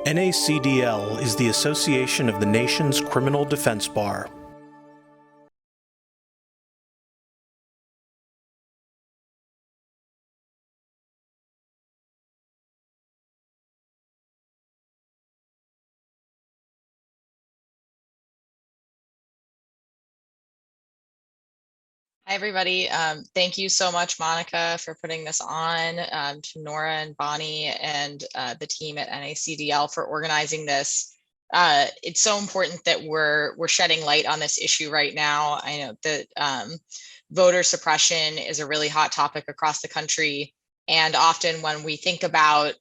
NACDL is the association of the nation's criminal defense bar. Hi, everybody. Thank you so much, Monica, for putting this on, to Nora and Bonnie and the team at NACDL for organizing this. It's so important that we're shedding light on this issue right now. I know that voter suppression is a really hot topic across the country. And often when we think about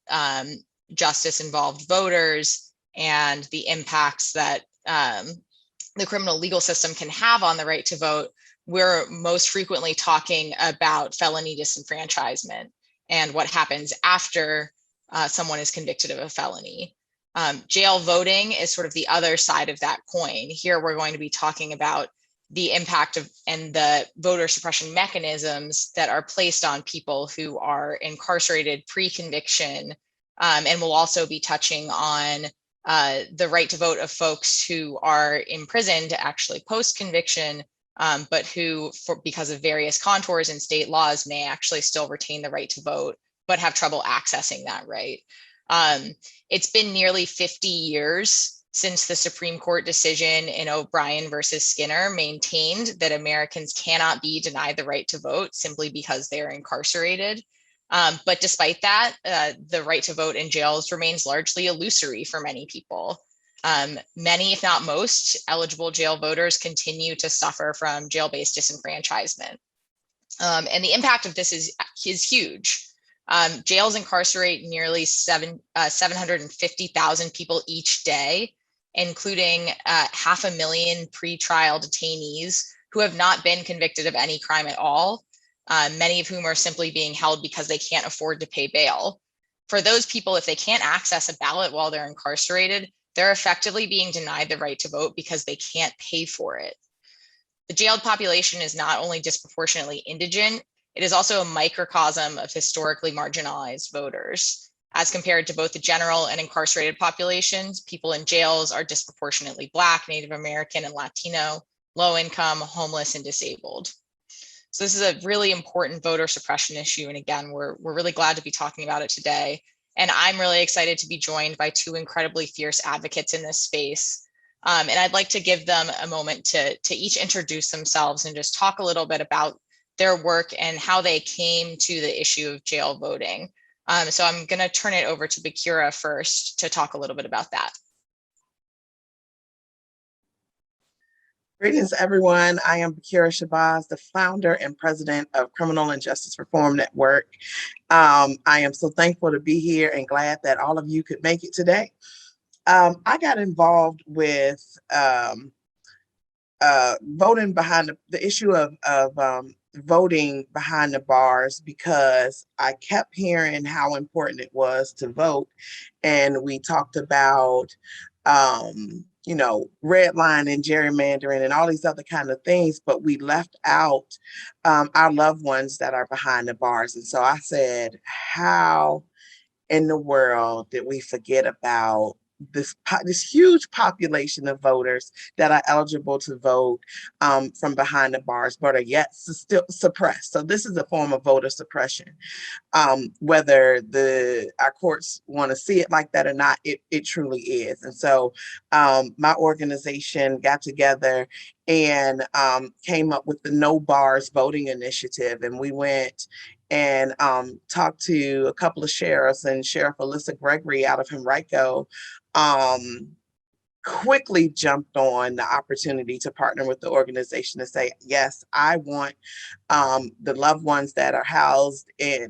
justice-involved voters and the impacts that the criminal legal system can have on the right to vote, we're most frequently talking about felony disenfranchisement and what happens after someone is convicted of a felony. Jail voting is sort of the other side of that coin. Here, we're going to be talking about the impact of and the voter suppression mechanisms that are placed on people who are incarcerated pre-conviction. And we'll also be touching on the right to vote of folks who are imprisoned actually post-conviction, but who, because of various contours in state laws, may actually still retain the right to vote, but have trouble accessing that right. It's been nearly 50 years since the Supreme Court decision in O'Brien versus Skinner maintained that Americans cannot be denied the right to vote simply because they're incarcerated. But despite that, the right to vote in jails remains largely illusory for many people. Many, if not most, eligible jail voters continue to suffer from jail-based disenfranchisement. And the impact of this is huge. Jails incarcerate nearly 750,000 people each day, including 500,000 pretrial detainees who have not been convicted of any crime at all, many of whom are simply being held because they can't afford to pay bail. For those people, if they can't access a ballot while they're incarcerated, they're effectively being denied the right to vote because they can't pay for it. The jailed population is not only disproportionately indigent, it is also a microcosm of historically marginalized voters. As compared to both the general and incarcerated populations, people in jails are disproportionately Black, Native American, and Latino, low income, homeless, and disabled. So this is a really important voter suppression issue. And again, we're really glad to be talking about it today. And I'm really excited to be joined by two incredibly fierce advocates in this space. And I'd like to give them a moment to each introduce themselves and just talk a little bit about their work and how they came to the issue of jail voting. So I'm going to turn it over to BeKura first to talk a little bit about that. Greetings, everyone. I am BeKura Shabazz, the founder and president of Criminal and Justice Reform Network. I am so thankful to be here and glad that all of you could make it today. I got involved with voting behind the issue of voting behind the bars because I kept hearing how important it was to vote. And we talked about redlining, gerrymandering, and all these other kind of things, but we left out our loved ones that are behind the bars. And so I said, how in the world did we forget about this huge population of voters that are eligible to vote from behind the bars, but are yet still suppressed? So this is a form of voter suppression. Whether our courts want to see it like that or not, it truly is. And so my organization got together and came up with the No Bars Voting Initiative. And we went and talked to a couple of sheriffs, and Sheriff Alyssa Gregory out of Henrico quickly jumped on the opportunity to partner with the organization to say, yes, I want the loved ones that are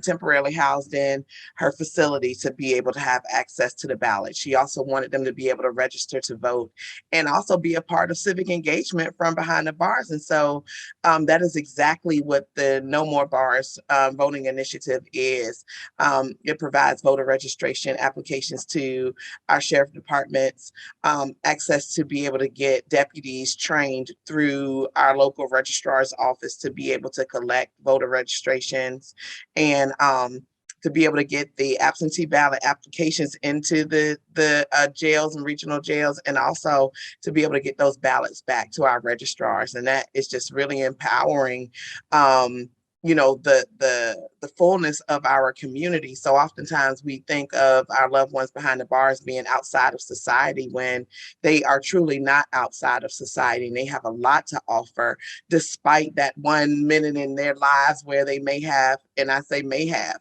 temporarily housed in her facility to be able to have access to the ballot. She also wanted them to be able to register to vote and also be a part of civic engagement from behind the bars. And so that is exactly what the No More Bars voting initiative is. It provides voter registration applications to our sheriff departments, access to be able to get deputies trained through our local registrar's office to be able to collect voter registrations, and to be able to get the absentee ballot applications into the jails and regional jails, and also to be able to get those ballots back to our registrars. And that is just really empowering, the fullness of our community. So oftentimes we think of our loved ones behind the bars being outside of society, when they are truly not outside of society, and they have a lot to offer, despite that 1 minute in their lives where they may have, and I say may have,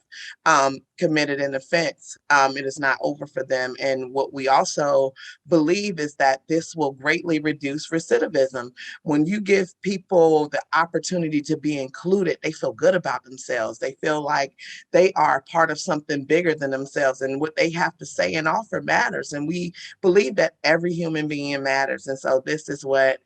committed an offense. It is not over for them. And what we also believe is that this will greatly reduce recidivism. When you give people the opportunity to be included, they feel good about themselves. They feel like they are part of something bigger than themselves, and what they have to say and offer matters. And we believe that every human being matters. And so this is what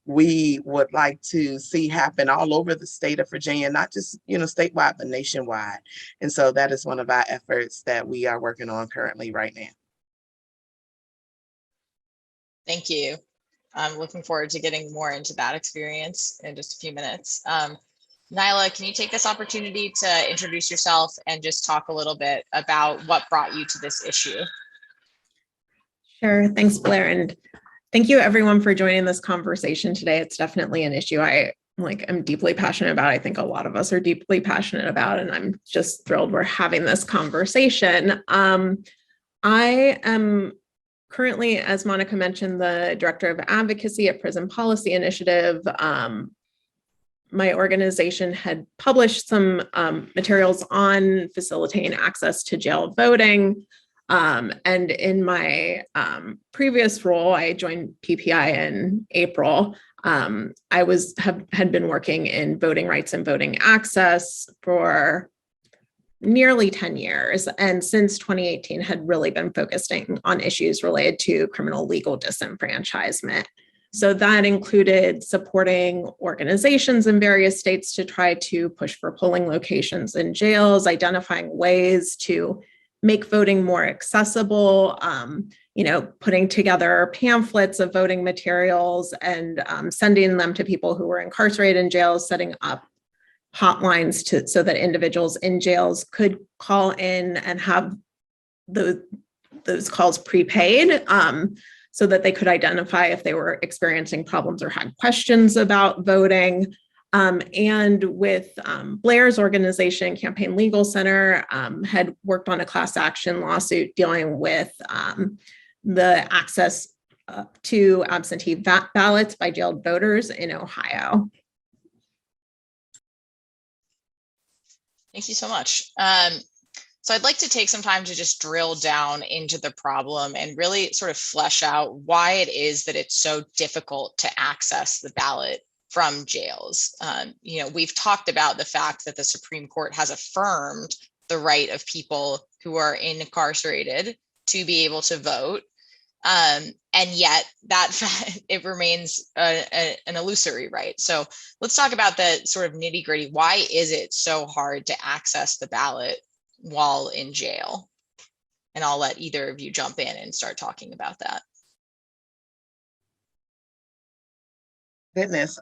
we would like to see happen all over the state of Virginia, not just, statewide, but nationwide. And so that is one of our efforts that we are working on currently right now. Thank you. I'm looking forward to getting more into that experience in just a few minutes. Naila, can you take this opportunity to introduce yourself and just talk a little bit about what brought you to this issue? Sure. Thanks, Blair. And thank you everyone for joining this conversation today. It's definitely an issue I'm deeply passionate about. I think a lot of us are deeply passionate about, and I'm just thrilled we're having this conversation. I am currently, as Monica mentioned, the Director of Advocacy at Prison Policy Initiative. My organization had published some materials on facilitating access to jail voting. And in my previous role, I joined PPI in April. I had been working in voting rights and voting access for nearly 10 years. And since 2018 had really been focusing on issues related to criminal legal disenfranchisement. So that included supporting organizations in various states to try to push for polling locations in jails, identifying ways to make voting more accessible, putting together pamphlets of voting materials and sending them to people who were incarcerated in jails, setting up hotlines so that individuals in jails could call in and have those calls prepaid, so that they could identify if they were experiencing problems or had questions about voting. And with Blair's organization, Campaign Legal Center, had worked on a class action lawsuit dealing with the access to absentee ballots by jailed voters in Ohio. Thank you so much. So I'd like to take some time to just drill down into the problem and really sort of flesh out why it is that it's so difficult to access the ballot from jails. We've talked about the fact that the Supreme Court has affirmed the right of people who are incarcerated to be able to vote. And yet that it remains an illusory right. So let's talk about the sort of nitty gritty. Why is it so hard to access the ballot while in jail? And I'll let either of you jump in and start talking about that. Goodness.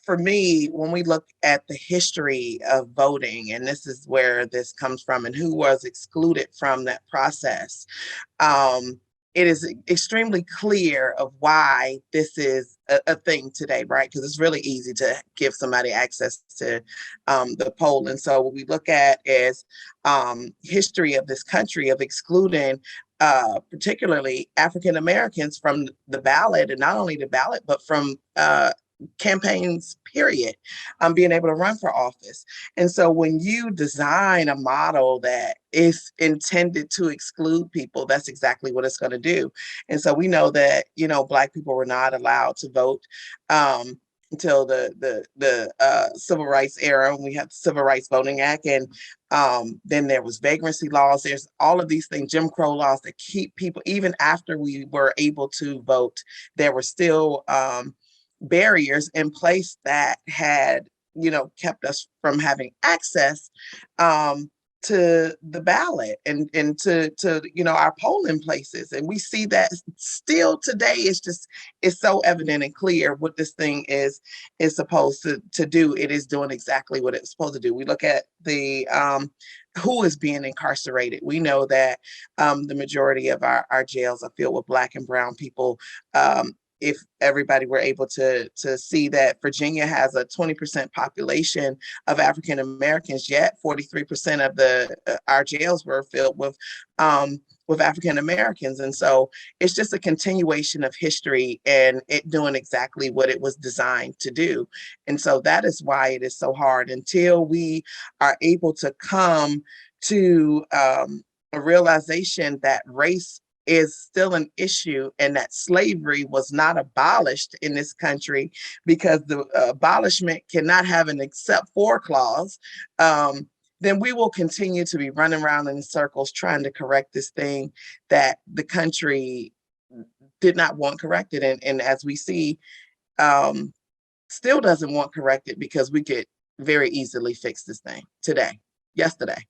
For me, when we look at the history of voting, and this is where this comes from and who was excluded from that process, it is extremely clear of why this is a thing today, right? Because it's really easy to give somebody access to the poll. And so what we look at is history of this country of excluding particularly African Americans from the ballot, and not only the ballot, but from campaigns, period, being able to run for office. And so when you design a model that is intended to exclude people, that's exactly what it's going to do. And so we know that, Black people were not allowed to vote until the Civil Rights era, when we had the Civil Rights Voting Act. And then there was vagrancy laws. There's all of these things, Jim Crow laws, that keep people, even after we were able to vote, there were still barriers in place that had, kept us from having access to the ballot and to our polling places. And we see that still today. It's so evident and clear what this thing is supposed to do. It is doing exactly what it's supposed to do. We look at the who is being incarcerated. We know that the majority of our jails are filled with Black and brown people. If everybody were able to see that Virginia has a 20% population of African Americans, yet 43% of our jails were filled with African Americans. And so it's just a continuation of history and it doing exactly what it was designed to do. And so that is why it is so hard until we are able to come to a realization that race is still an issue and that slavery was not abolished in this country, because the abolishment cannot have an except for clause, then we will continue to be running around in circles trying to correct this thing that the country did not want corrected. And as we see, still doesn't want corrected, because we could very easily fix this thing yesterday.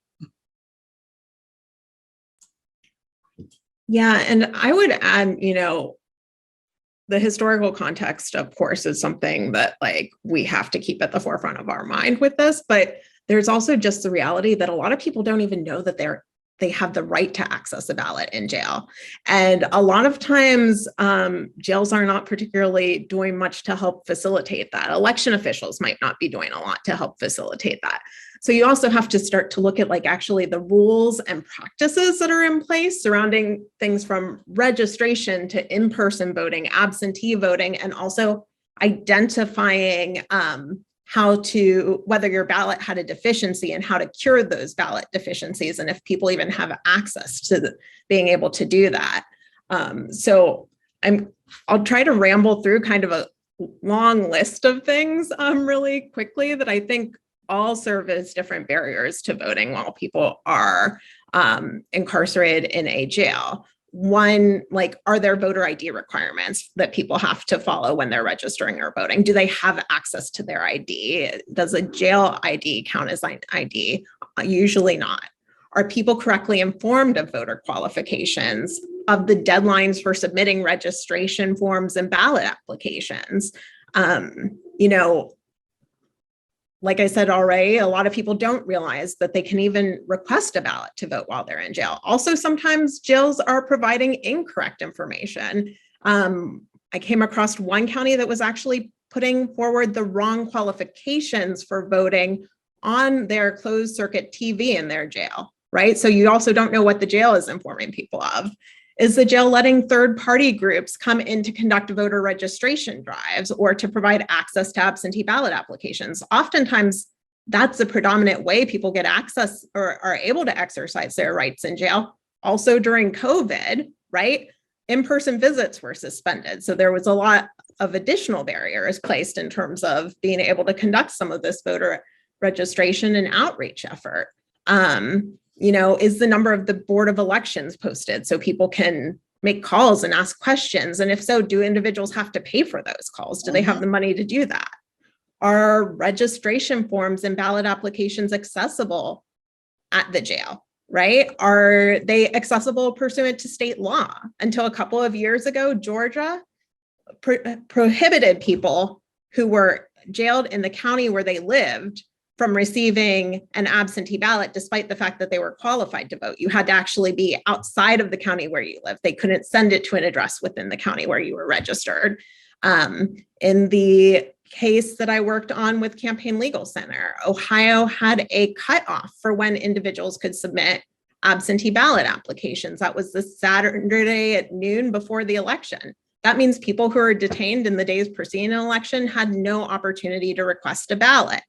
Yeah, and I would add, the historical context, of course, is something that we have to keep at the forefront of our mind with this, but there's also just the reality that a lot of people don't even know that they have the right to access a ballot in jail. And a lot of times jails are not particularly doing much to help facilitate that. Election officials might not be doing a lot to help facilitate that. So you also have to start to look at actually the rules and practices that are in place surrounding things from registration to in-person voting, absentee voting, and also identifying whether your ballot had a deficiency and how to cure those ballot deficiencies, and if people even have access to being able to do that. So I'll try to ramble through kind of a long list of things really quickly that I think all serve as different barriers to voting while people are incarcerated in a jail. One, are there voter ID requirements that people have to follow when they're registering or voting? Do they have access to their ID? Does a jail ID count as an ID? Usually not. Are people correctly informed of voter qualifications, of the deadlines for submitting registration forms and ballot applications? Like I said already, a lot of people don't realize that they can even request a ballot to vote while they're in jail. Also, sometimes jails are providing incorrect information. I came across one county that was actually putting forward the wrong qualifications for voting on their closed circuit TV in their jail, right? So you also don't know what the jail is informing people of. Is the jail letting third-party groups come in to conduct voter registration drives or to provide access to absentee ballot applications? Oftentimes, that's the predominant way people get access or are able to exercise their rights in jail. Also during COVID, right? In-person visits were suspended. So there was a lot of additional barriers placed in terms of being able to conduct some of this voter registration and outreach effort. Is the number of the Board of Elections posted so people can make calls and ask questions? And if so, do individuals have to pay for those calls? Do they have the money to do that? Are registration forms and ballot applications accessible at the jail, right? Are they accessible pursuant to state law? Until a couple of years ago, Georgia prohibited people who were jailed in the county where they lived from receiving an absentee ballot, despite the fact that they were qualified to vote. You had to actually be outside of the county where you live. They couldn't send it to an address within the county where you were registered. In the case that I worked on with Campaign Legal Center, Ohio had a cutoff for when individuals could submit absentee ballot applications. That was the Saturday at noon before the election. That means people who are detained in the days preceding an election had no opportunity to request a ballot.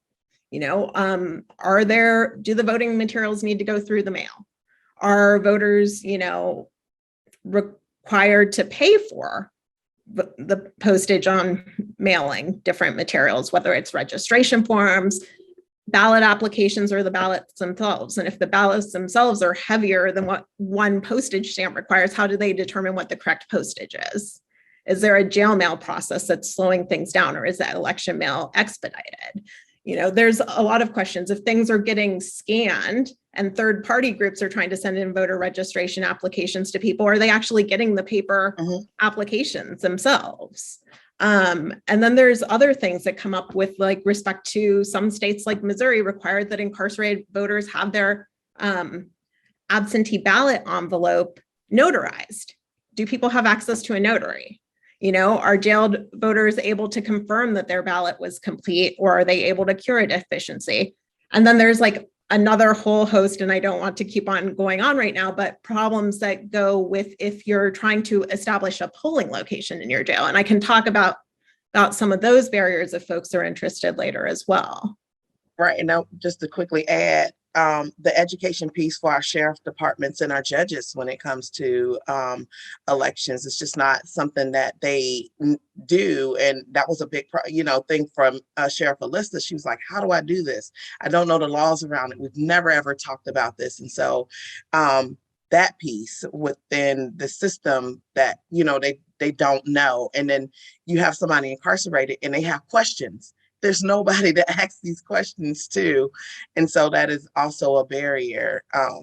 Do the voting materials need to go through the mail? Are voters, required to pay for the postage on mailing different materials, whether it's registration forms, ballot applications, or the ballots themselves? And if the ballots themselves are heavier than what one postage stamp requires, how do they determine what the correct postage is? Is there a jail mail process that's slowing things down, or is that election mail expedited? There's a lot of questions. If things are getting scanned and third-party groups are trying to send in voter registration applications to people. Are they actually getting the paper applications themselves? And then there's other things that come up with, like, respect to some states like Missouri required that incarcerated voters have their absentee ballot envelope notarized. Do people have access to a notary? You know, are jailed voters able to confirm that their ballot was complete, or are they able to cure a deficiency? And then there's like another whole host, and I don't want to keep on going on right now, but problems that go with if you're trying to establish a polling location in your jail. And I can talk about some of those barriers if folks are interested later as well. Right. And now just to quickly add, the education piece for our sheriff departments and our judges when it comes to elections, it's just not something that they do. And that was a big, thing from Sheriff Alyssa. She was like, how do I do this? I don't know the laws around it. We've never, ever talked about this. And so that piece within the system that, they don't know. And then you have somebody incarcerated and they have questions. There's nobody to ask these questions to. And so that is also a barrier, I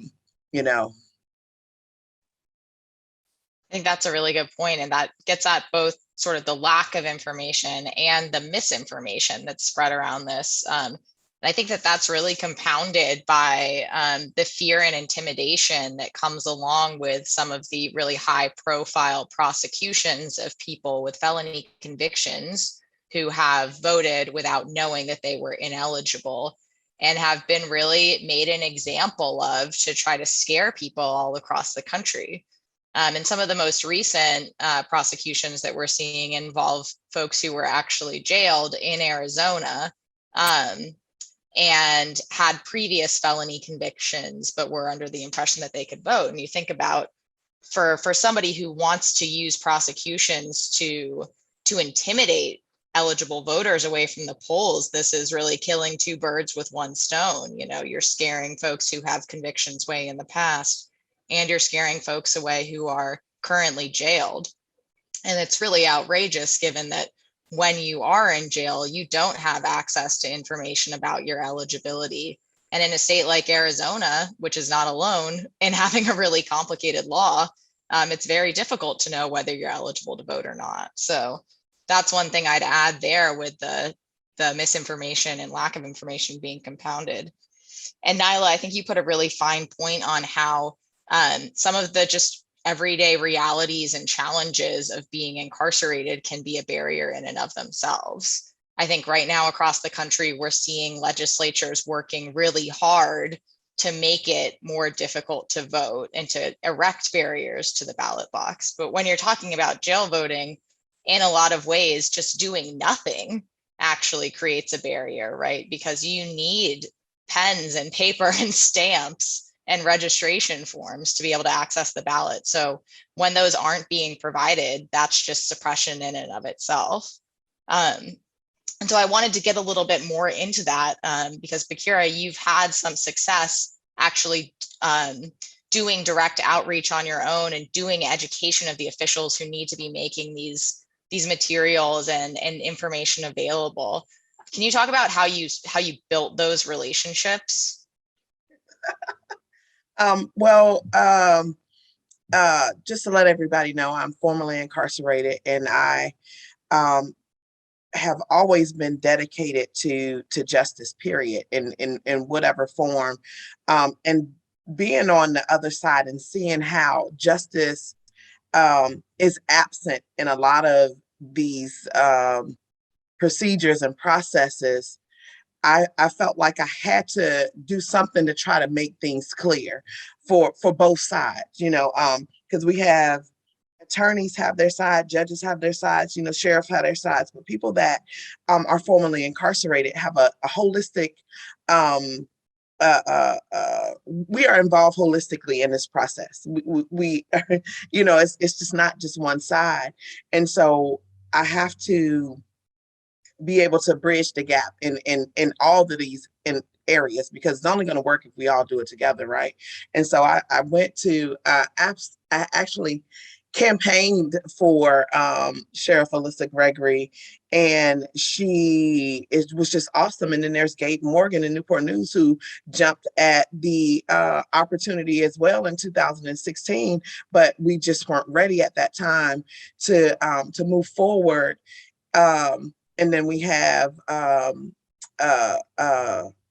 think that's a really good point. And that gets at both sort of the lack of information and the misinformation that's spread around this. And I think that that's really compounded by the fear and intimidation that comes along with some of the really high profile prosecutions of people with felony convictions who have voted without knowing that they were ineligible and have been really made an example of to try to scare people all across the country. And some of the most recent prosecutions that we're seeing involve folks who were actually jailed in Arizona and had previous felony convictions, but were under the impression that they could vote. And you think about for somebody who wants to use prosecutions to intimidate eligible voters away from the polls, this is really killing two birds with one stone. You're scaring folks who have convictions way in the past, and you're scaring folks away who are currently jailed. And it's really outrageous given that when you are in jail, you don't have access to information about your eligibility. And in a state like Arizona, which is not alone in having a really complicated law, it's very difficult to know whether you're eligible to vote or not. So that's one thing I'd add there with the misinformation and lack of information being compounded. And Naila, I think you put a really fine point on how some of the just everyday realities and challenges of being incarcerated can be a barrier in and of themselves. I think right now across the country, we're seeing legislatures working really hard to make it more difficult to vote and to erect barriers to the ballot box. But when you're talking about jail voting, in a lot of ways, just doing nothing actually creates a barrier, right? Because you need pens and paper and stamps and registration forms to be able to access the ballot. So when those aren't being provided, that's just suppression in and of itself. And so I wanted to get a little bit more into that because BeKura, you've had some success actually doing direct outreach on your own and doing education of the officials who need to be making these materials and information available. Can you talk about how you built those relationships? Just to let everybody know, I'm formerly incarcerated, and I have always been dedicated to justice, period, in whatever form. And being on the other side and seeing how justice is absent in a lot of these procedures and processes, I felt like I had to do something to try to make things clear for both sides, because we have attorneys have their side, judges have their sides, sheriff have their sides, but people that are formerly incarcerated have a holistic, we are involved holistically in this process. We it's just not just one side. And so I have to be able to bridge the gap in all of these areas, because it's only going to work if we all do it together, right? And so I went to I actually campaigned for Sheriff Alyssa Gregory, and was just awesome. And then there's Gabe Morgan in Newport News, who jumped at the opportunity as well in 2016, but we just weren't ready at that time to move forward. And then we have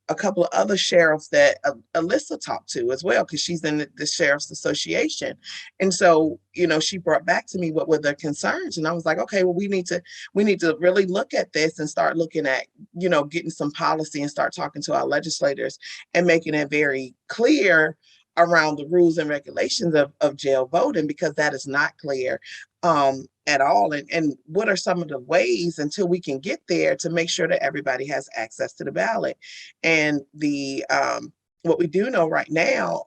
a couple of other sheriffs that Alyssa talked to as well, because she's in the Sheriff's Association. And so, she brought back to me what were their concerns. And I was like, okay, well, we need to really look at this and start looking at, getting some policy and start talking to our legislators and making it very clear around the rules and regulations of jail voting, because that is not clear at all. And what are some of the ways until we can get there to make sure that everybody has access to the ballot? And what we do know right now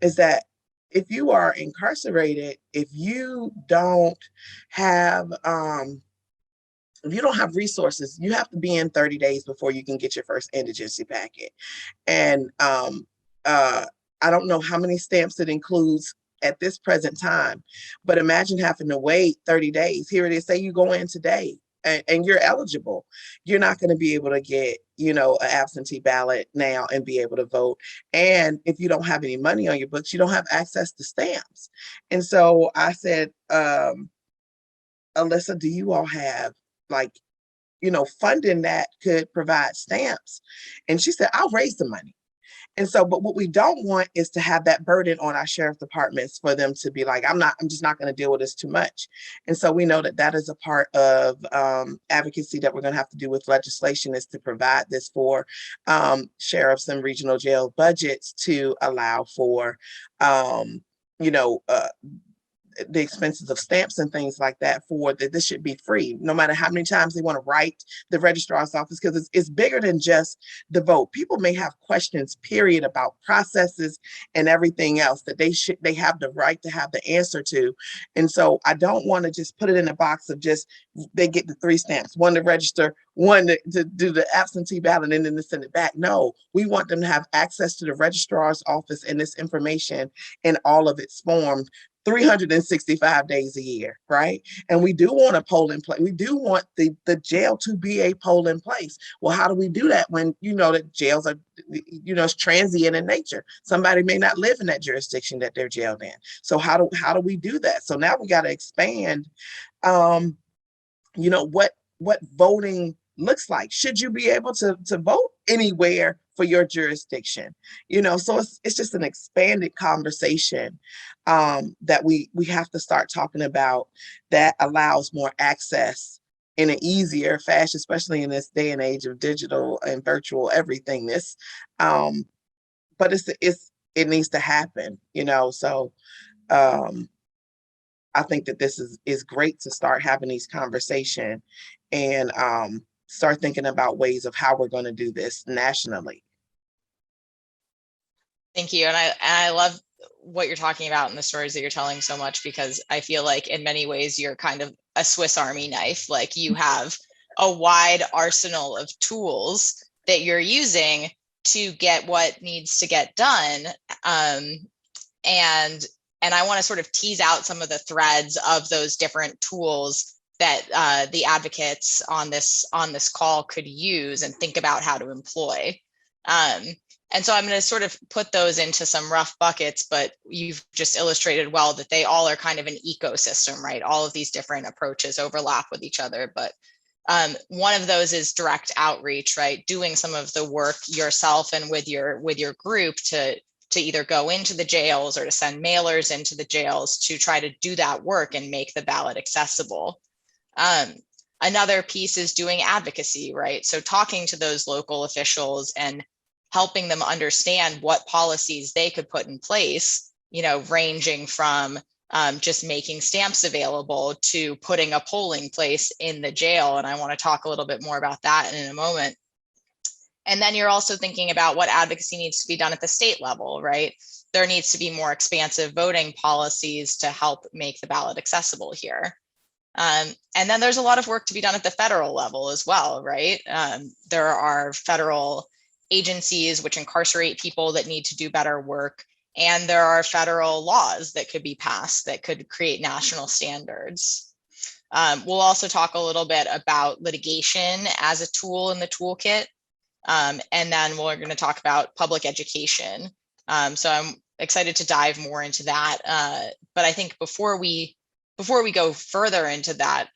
is that if you are incarcerated, if you don't have resources, you have to be in 30 days before you can get your first indigency packet. And I don't know how many stamps it includes at this present time, but imagine having to wait 30 days. Here it is, say you go in today and you're eligible. You're not going to be able to get, an absentee ballot now and be able to vote. And if you don't have any money on your books, you don't have access to stamps. And so I said, Alyssa, do you all have funding that could provide stamps? And she said, I'll raise the money. And so, but what we don't want is to have that burden on our sheriff departments for them to be like, I'm just not going to deal with this too much. And so we know that is a part of advocacy that we're going to have to do with legislation, is to provide this for sheriffs and regional jail budgets to allow for, the expenses of stamps and things like that, for that this should be free, no matter how many times they want to write the registrar's office, because it's bigger than just the vote. People may have questions, period, about processes and everything else that they have the right to have the answer to. And so I don't want to just put it in a box of just, they get the 3 stamps, one to register, one to do the absentee ballot, and then to send it back. No, we want them to have access to the registrar's office and this information in all of its forms 365 days a year, right? And we do want a polling place. We do want the jail to be a polling place. Well, how do we do that when that jails are, it's transient in nature? Somebody may not live in that jurisdiction that they're jailed in. So how do we do that? So now we got to expand, what voting looks like. Should you be able to vote anywhere for your jurisdiction? So it's just an expanded conversation that we have to start talking about, that allows more access in an easier fashion, especially in this day and age of digital and virtual everything. But it needs to happen, so I think that this is great to start having these conversations and start thinking about ways of how we're going to do this nationally. Thank you. And I love what you're talking about and the stories that you're telling so much, because I feel like in many ways you're kind of a Swiss Army knife. Like, you have a wide arsenal of tools that you're using to get what needs to get done. And I want to sort of tease out some of the threads of those different tools that the advocates on this call could use and think about how to employ. And so I'm going to sort of put those into some rough buckets, but you've just illustrated well that they all are kind of an ecosystem, right? All of these different approaches overlap with each other. But one of those is direct outreach, right? Doing some of the work yourself and with your group to either go into the jails or to send mailers into the jails to try to do that work and make the ballot accessible. Another piece is doing advocacy, right? So talking to those local officials and helping them understand what policies they could put in place, ranging from just making stamps available to putting a polling place in the jail. And I want to talk a little bit more about that in a moment. And then you're also thinking about what advocacy needs to be done at the state level, right? There needs to be more expansive voting policies to help make the ballot accessible here. And then there's a lot of work to be done at the federal level as well, right? There are federal agencies which incarcerate people that need to do better work. And there are federal laws that could be passed that could create national standards. We'll also talk a little bit about litigation as a tool in the toolkit. And then we're going to talk about public education. So I'm excited to dive more into that. But I think before we go further into that,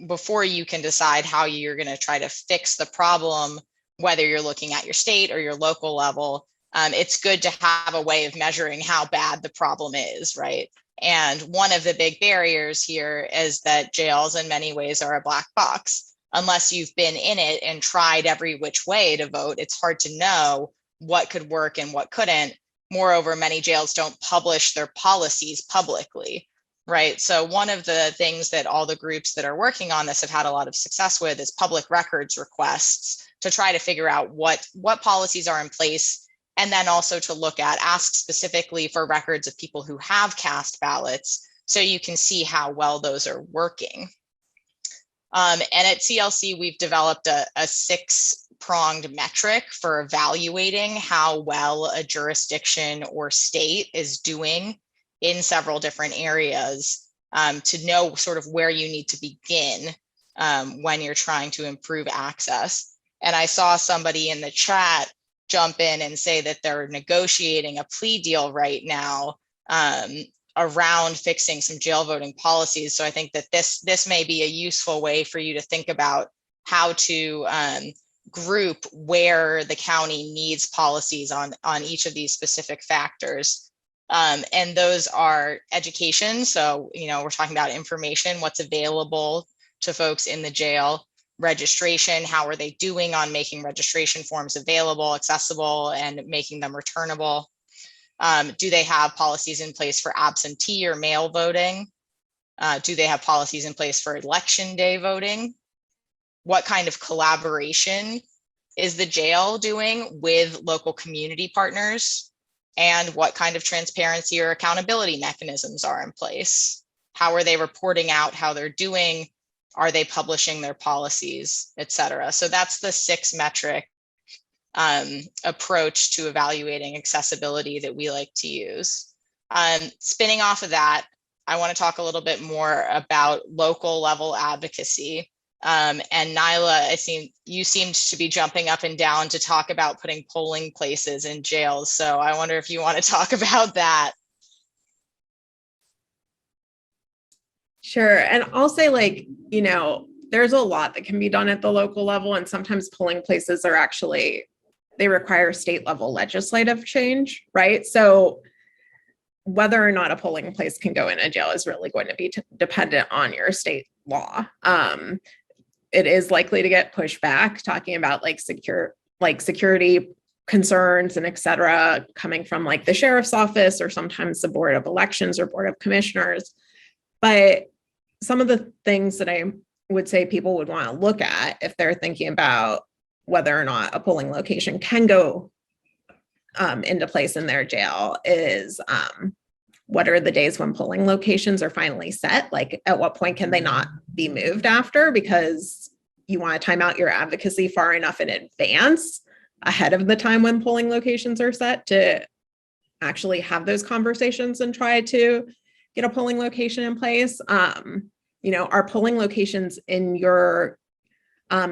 before you can decide how you're going to try to fix the problem, whether you're looking at your state or your local level, it's good to have a way of measuring how bad the problem is, right? And one of the big barriers here is that jails in many ways are a black box. Unless you've been in it and tried every which way to vote, it's hard to know what could work and what couldn't. Moreover, many jails don't publish their policies publicly, right? So one of the things that all the groups that are working on this have had a lot of success with is public records requests to try to figure out what policies are in place, and then also to ask specifically for records of people who have cast ballots so you can see how well those are working. And at CLC, we've developed a 6-pronged metric for evaluating how well a jurisdiction or state is doing in several different areas, to know sort of where you need to begin when you're trying to improve access. And I saw somebody in the chat jump in and say that they're negotiating a plea deal right now around fixing some jail voting policies. So I think that this may be a useful way for you to think about how to group where the county needs policies on each of these specific factors. And those are education. So, we're talking about information, what's available to folks in the jail. Registration, how are they doing on making registration forms available, accessible, and making them returnable? Do they have policies in place for absentee or mail voting? Do they have policies in place for election day voting? What kind of collaboration is the jail doing with local community partners? And what kind of transparency or accountability mechanisms are in place? How are they reporting out how they're doing? Are they publishing their policies, et cetera? So that's the 6-metric approach to evaluating accessibility that we like to use. Spinning off of that, I want to talk a little bit more about local level advocacy. And Naila, you seemed to be jumping up and down to talk about putting polling places in jails. So I wonder if you want to talk about that. Sure. And I'll say, there's a lot that can be done at the local level. And sometimes polling places are they require state level legislative change, right? So whether or not a polling place can go in a jail is really going to be dependent on your state law. It is likely to get pushed back, talking about security concerns and et cetera, coming from the sheriff's office or sometimes the Board of Elections or Board of Commissioners. But some of the things that I would say people would want to look at if they're thinking about whether or not a polling location can go into place in their jail is what are the days when polling locations are finally set? At what point can they not be moved after? Because you want to time out your advocacy far enough in advance ahead of the time when polling locations are set to actually have those conversations and try to get a polling location in place. Are polling locations in your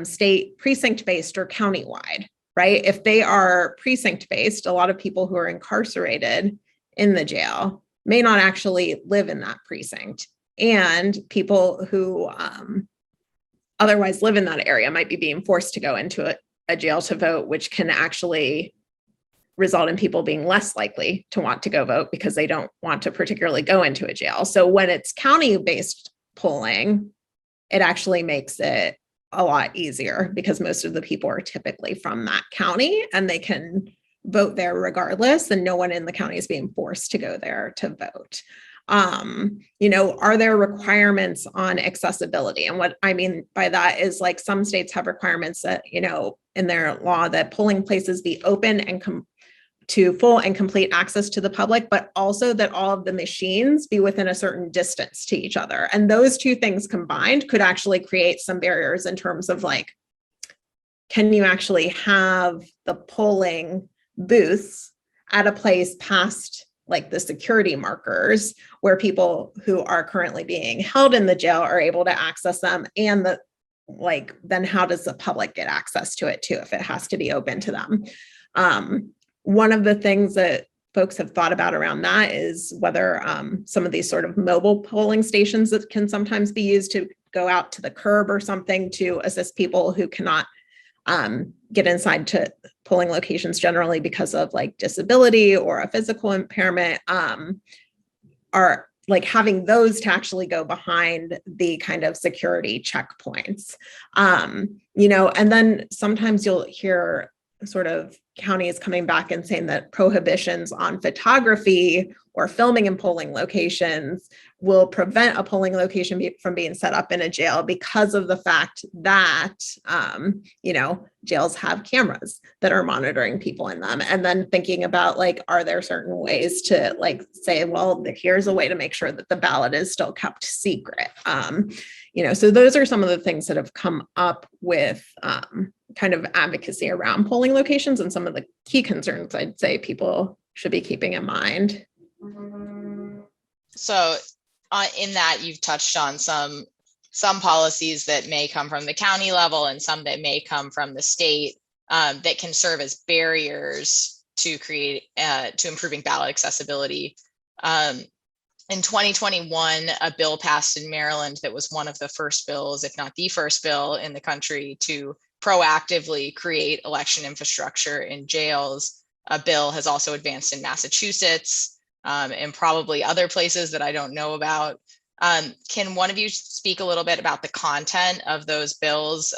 state precinct-based or county-wide, right? If they are precinct-based, a lot of people who are incarcerated in the jail may not actually live in that precinct. And people who otherwise live in that area might be being forced to go into a jail to vote, which can actually result in people being less likely to want to go vote because they don't want to particularly go into a jail. So when it's county-based polling, it actually makes it a lot easier because most of the people are typically from that county and they can vote there regardless, and no one in the county is being forced to go there to vote. Are there requirements on accessibility? And what I mean by that is some states have requirements that, in their law that polling places be open and to full and complete access to the public, but also that all of the machines be within a certain distance to each other. And those two things combined could actually create some barriers in terms of can you actually have the polling booths at a place past like the security markers where people who are currently being held in the jail are able to access them, and then how does the public get access to it too if it has to be open to them? One of the things that folks have thought about around that is whether some of these sort of mobile polling stations that can sometimes be used to go out to the curb or something to assist people who cannot get inside to polling locations generally because of like disability or a physical impairment, are like having those to actually go behind the kind of security checkpoints. And then sometimes you'll hear sort of counties coming back and saying that prohibitions on photography or filming in polling locations will prevent a polling location from being set up in a jail because of the fact that, jails have cameras that are monitoring people in them. And then thinking about like, are there certain ways to like say, well, here's a way to make sure that the ballot is still kept secret. So those are some of the things that have come up with kind of advocacy around polling locations and some of the key concerns I'd say people should be keeping in mind. So in that, you've touched on some policies that may come from the county level and some that may come from the state that can serve as barriers to improving ballot accessibility. In 2021, a bill passed in Maryland that was one of the first bills, if not the first bill in the country, to proactively create election infrastructure in jails. A bill has also advanced in Massachusetts and probably other places that I don't know about. Can one of you speak a little bit about the content of those bills,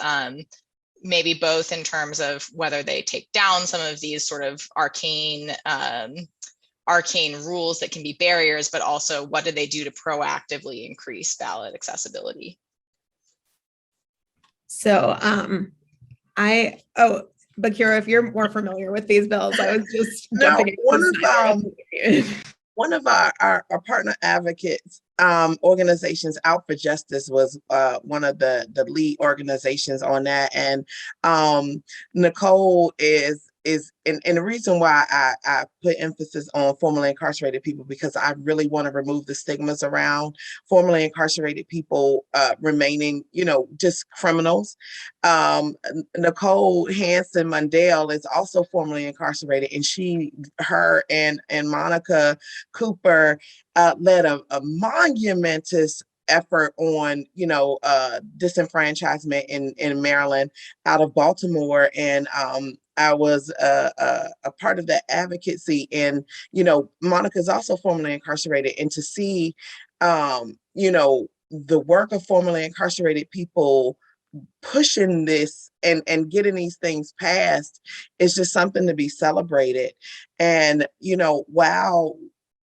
maybe both in terms of whether they take down some of these sort of arcane rules that can be barriers, but also what do they do to proactively increase ballot accessibility? So BeKura, if you're more familiar with these bills, I was just jumping one of our partner advocates organizations, Out for Justice, was one of the lead organizations on that. And Nicole is and the reason why I put emphasis on formerly incarcerated people, because I really want to remove the stigmas around formerly incarcerated people remaining, just criminals. Nicole Hanson Mundell is also formerly incarcerated, and her and Monica Cooper led a monumentous effort on, disenfranchisement in Maryland out of Baltimore. And I was a part of that advocacy. And, Monica's also formerly incarcerated. And to see, the work of formerly incarcerated people pushing this and getting these things passed is just something to be celebrated. And, while,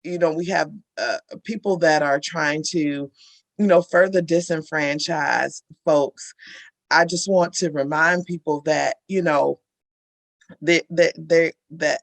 we have people that are trying to, further disenfranchise folks, I just want to remind people that, that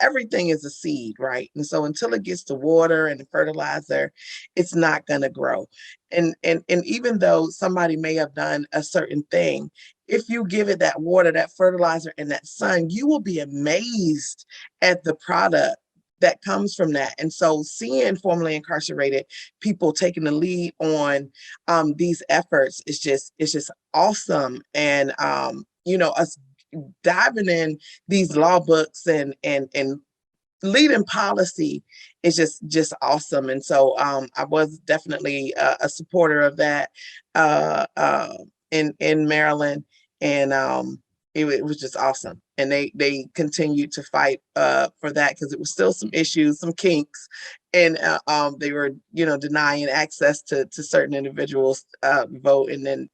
everything is a seed, right? And so until it gets the water and the fertilizer, it's not going to grow. And even though somebody may have done a certain thing, if you give it that water, that fertilizer, and that sun, you will be amazed at the product that comes from that. And so seeing formerly incarcerated people taking the lead on these efforts is just awesome. And us diving in these law books and leading policy is just awesome. And so I was definitely a supporter of that in Maryland, and it was just awesome. And they continued to fight for that, because it was still some issues, some kinks, and they were denying access to certain individuals vote. And then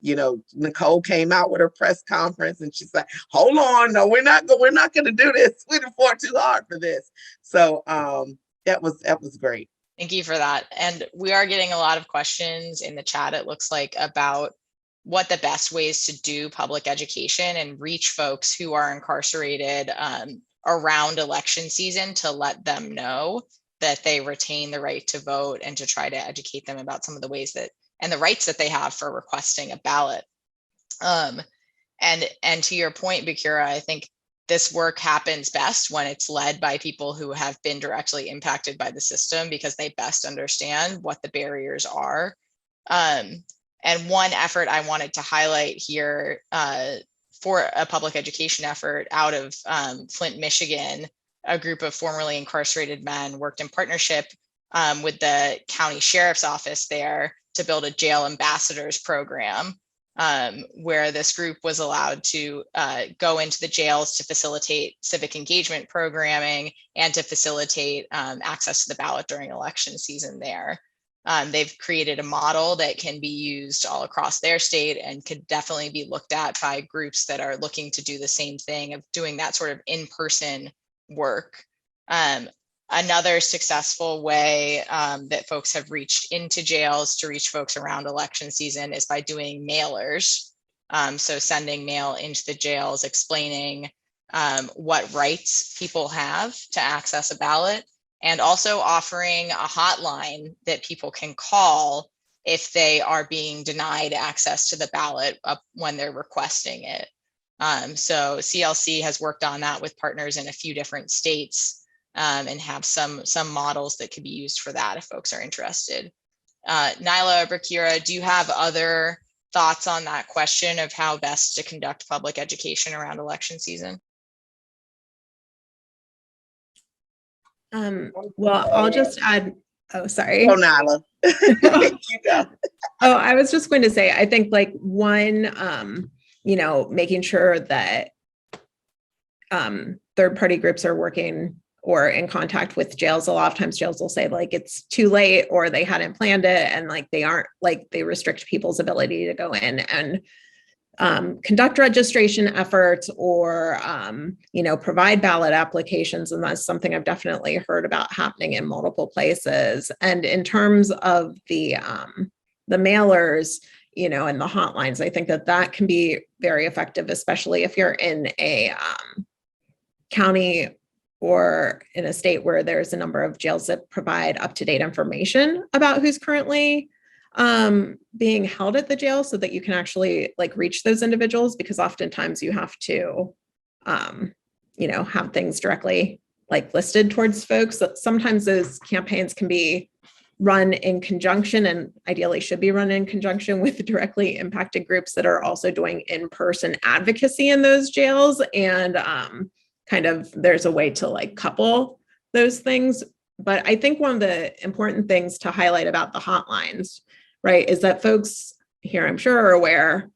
Nicole came out with her press conference and she's like, hold on, no, we're not going to do this. We done fought too hard for this. So that was great. Thank you for that. And we are getting a lot of questions in the chat, it looks like, about what the best ways to do public education and reach folks who are incarcerated around election season, to let them know that they retain the right to vote, and to try to educate them about some of the ways that and the rights that they have for requesting a ballot. And to your point, BeKura, I think this work happens best when it's led by people who have been directly impacted by the system, because they best understand what the barriers are. And one effort I wanted to highlight here for a public education effort out of Flint, Michigan, a group of formerly incarcerated men worked in partnership with the county sheriff's office there to build a jail ambassadors program, where this group was allowed to go into the jails to facilitate civic engagement programming and to facilitate access to the ballot during election season there. They've created a model that can be used all across their state and could definitely be looked at by groups that are looking to do the same thing of doing that sort of in-person work. Another successful way that folks have reached into jails to reach folks around election season is by doing mailers. So sending mail into the jails explaining what rights people have to access a ballot, and also offering a hotline that people can call if they are being denied access to the ballot when they're requesting it. So CLC has worked on that with partners in a few different states. And have some models that could be used for that if folks are interested. Naila or BeKura, do you have other thoughts on that question of how best to conduct public education around election season? Well, I'll just add, oh, sorry. Oh, Naila. You go. Oh, I was just going to say, I think like one, making sure that third-party groups are working or in contact with jails. A lot of times jails will say like it's too late or they hadn't planned it, and like they aren't, like they restrict people's ability to go in and conduct registration efforts or provide ballot applications. And that's something I've definitely heard about happening in multiple places. And in terms of the mailers, and the hotlines, I think that can be very effective, especially if you're in a county or in a state where there's a number of jails that provide up-to-date information about who's currently being held at the jail, so that you can actually like reach those individuals, because oftentimes you have to, have things directly like listed towards folks. Sometimes those campaigns can be run in conjunction, and ideally should be run in conjunction with directly impacted groups that are also doing in-person advocacy in those jails. And kind of there's a way to like couple those things. But I think one of the important things to highlight about the hotlines, right, is that folks here, I'm sure, are aware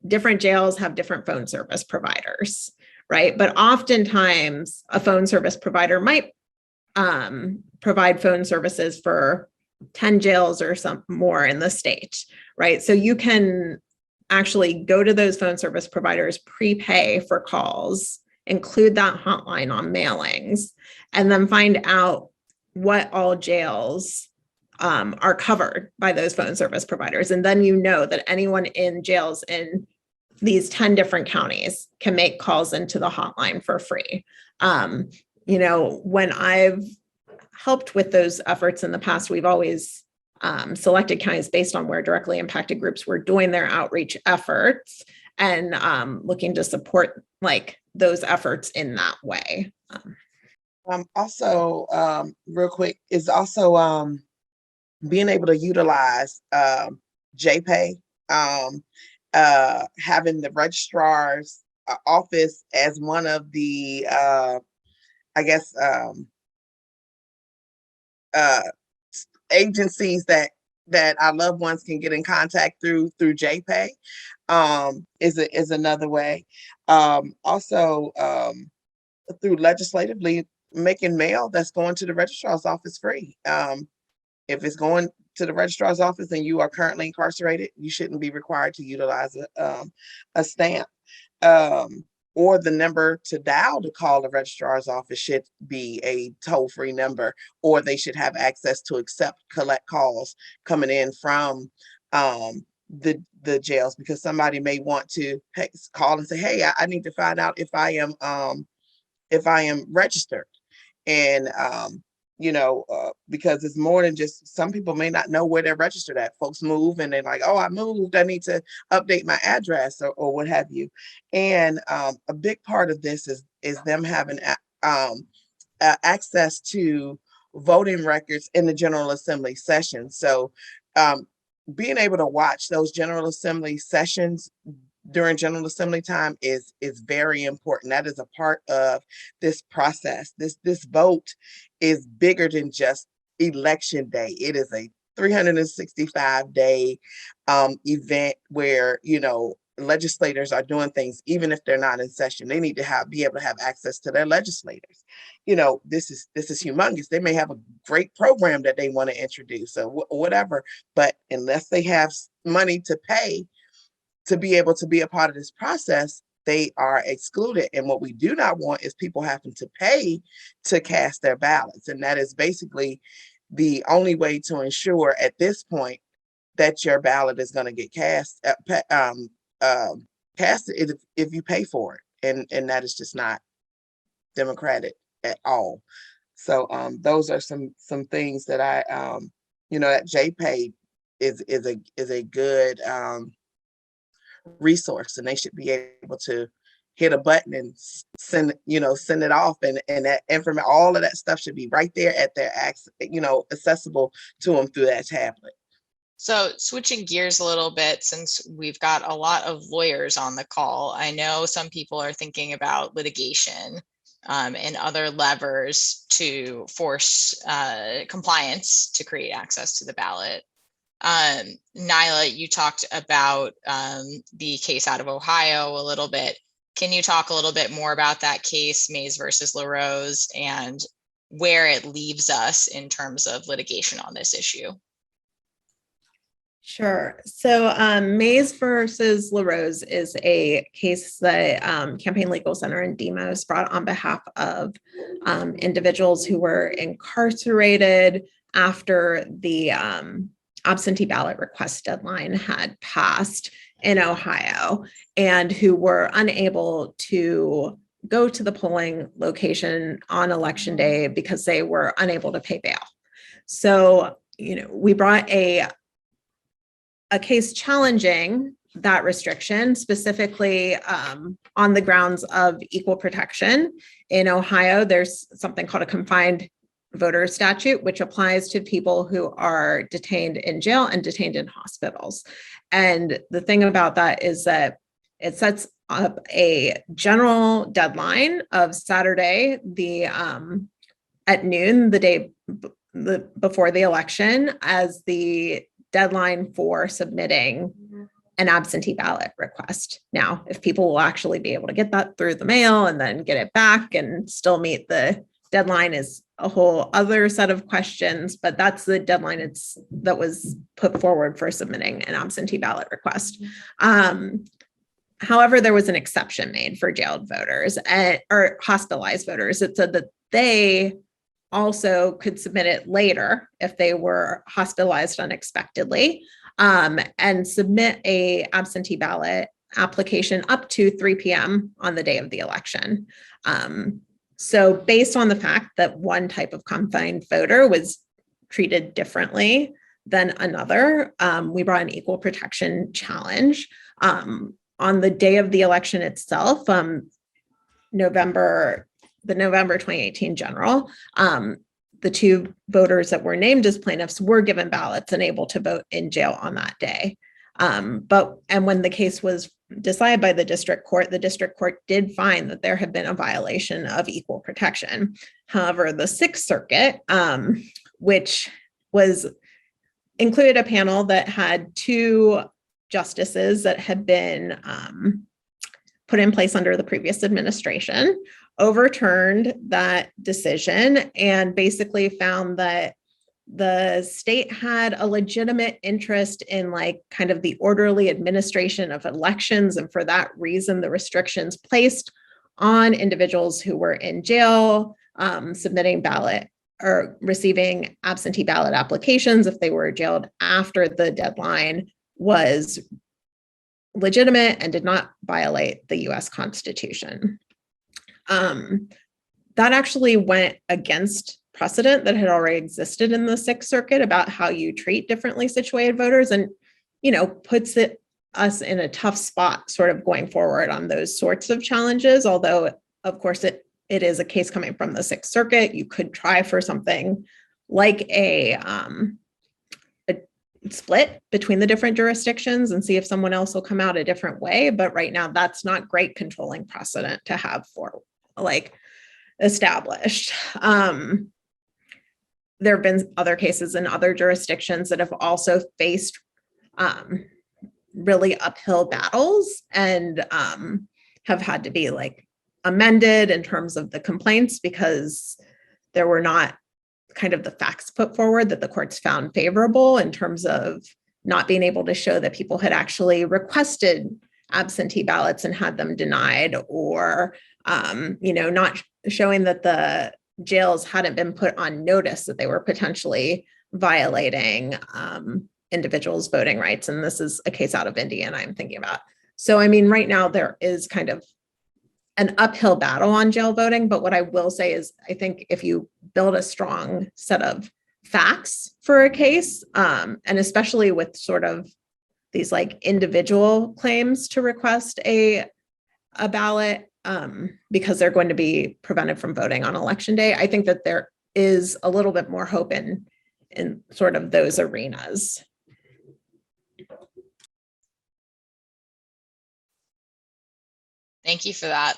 different jails have different phone service providers, right? But oftentimes a phone service provider might provide phone services for 10 jails or some more in the state, right? So you can actually go to those phone service providers, prepay for calls, include that hotline on mailings, and then find out what all jails are covered by those phone service providers. And then that anyone in jails in these 10 different counties can make calls into the hotline for free. When I've helped with those efforts in the past, we've always selected counties based on where directly impacted groups were doing their outreach efforts and looking to support like those efforts in that way. Also, real quick, is also being able to utilize JPEG, having the registrar's office as one of the, agencies that our loved ones can get in contact through JPEG is another way. Also, through legislatively making mail that's going to the registrar's office free. If it's going to the registrar's office and you are currently incarcerated, you shouldn't be required to utilize a stamp. Or the number to dial to call the registrar's office should be a toll-free number, or they should have access to collect calls coming in from the jails, because somebody may want to call and say, hey, I need to find out if I am registered. And because it's more than just, some people may not know where they're registered at. Folks move and they're like, oh, I moved, I need to update my address or what have you. And a big part of this is them having access to voting records in the General Assembly session. So being able to watch those General Assembly sessions during General Assembly time is very important. That is a part of this process. This vote is bigger than just election day. It is a 365-day event where, legislators are doing things, even if they're not in session. They need to be able to have access to their legislators. This is humongous. They may have a great program that they want to introduce or whatever, but unless they have money to pay to be able to be a part of this process, they are excluded. And what we do not want is people having to pay to cast their ballots. And that is basically the only way to ensure at this point that your ballot is going to get cast if you pay for it. And that is just not democratic at all. So those are some things that I that JPEG is a good resource, and they should be able to hit a button and send it off, and that information, all of that stuff should be right there at their access, accessible to them through that tablet. So switching gears a little bit, since we've got a lot of lawyers on the call, I know some people are thinking about litigation and other levers to force compliance to create access to the ballot. Naila, you talked about the case out of Ohio a little bit. Can you talk a little bit more about that case, Mays versus LaRose, and where it leaves us in terms of litigation on this issue? Sure. So Mays versus LaRose is a case that Campaign Legal Center and Demos brought on behalf of individuals who were incarcerated after the absentee ballot request deadline had passed in Ohio, and who were unable to go to the polling location on election day because they were unable to pay bail. So, we brought a case challenging that restriction, specifically on the grounds of equal protection. In Ohio, there's something called a confined voter statute, which applies to people who are detained in jail and detained in hospitals. And the thing about that is that it sets up a general deadline of Saturday, at noon, the day before the election, as the deadline for submitting an absentee ballot request. Now, if people will actually be able to get that through the mail and then get it back and still meet the deadline is a whole other set of questions, but that's the deadline that was put forward for submitting an absentee ballot request. However, there was an exception made for jailed voters or hospitalized voters. It said that they also could submit it later if they were hospitalized unexpectedly, and submit a absentee ballot application up to 3 p.m. on the day of the election. So based on the fact that one type of confined voter was treated differently than another, we brought an equal protection challenge. On the day of the election itself, November 2018 general, the two voters that were named as plaintiffs were given ballots and able to vote in jail on that day. And when the case was decided by the district court did find that there had been a violation of equal protection. However, the Sixth Circuit, which included a panel that had two justices that had been put in place under the previous administration, overturned that decision and basically found that the state had a legitimate interest in kind of the orderly administration of elections. And for that reason, the restrictions placed on individuals who were in jail, submitting ballot or receiving absentee ballot applications if they were jailed after the deadline was legitimate and did not violate the US Constitution. That actually went against precedent that had already existed in the Sixth Circuit about how you treat differently situated voters, and, puts us in a tough spot sort of going forward on those sorts of challenges. Although, of course, it is a case coming from the Sixth Circuit. You could try for something like a split between the different jurisdictions and see if someone else will come out a different way. But right now, that's not great controlling precedent to have for established. There have been other cases in other jurisdictions that have also faced really uphill battles and have had to be amended in terms of the complaints because there were not kind of the facts put forward that the courts found favorable in terms of not being able to show that people had actually requested absentee ballots and had them denied, or not showing that the jails hadn't been put on notice that they were potentially violating individuals' voting rights. And this is a case out of Indiana I'm thinking about. So, right now there is kind of an uphill battle on jail voting. But what I will say is, I think if you build a strong set of facts for a case, and especially with sort of these individual claims to request a ballot, because they're going to be prevented from voting on election day, I think that there is a little bit more hope in sort of those arenas. Thank you for that.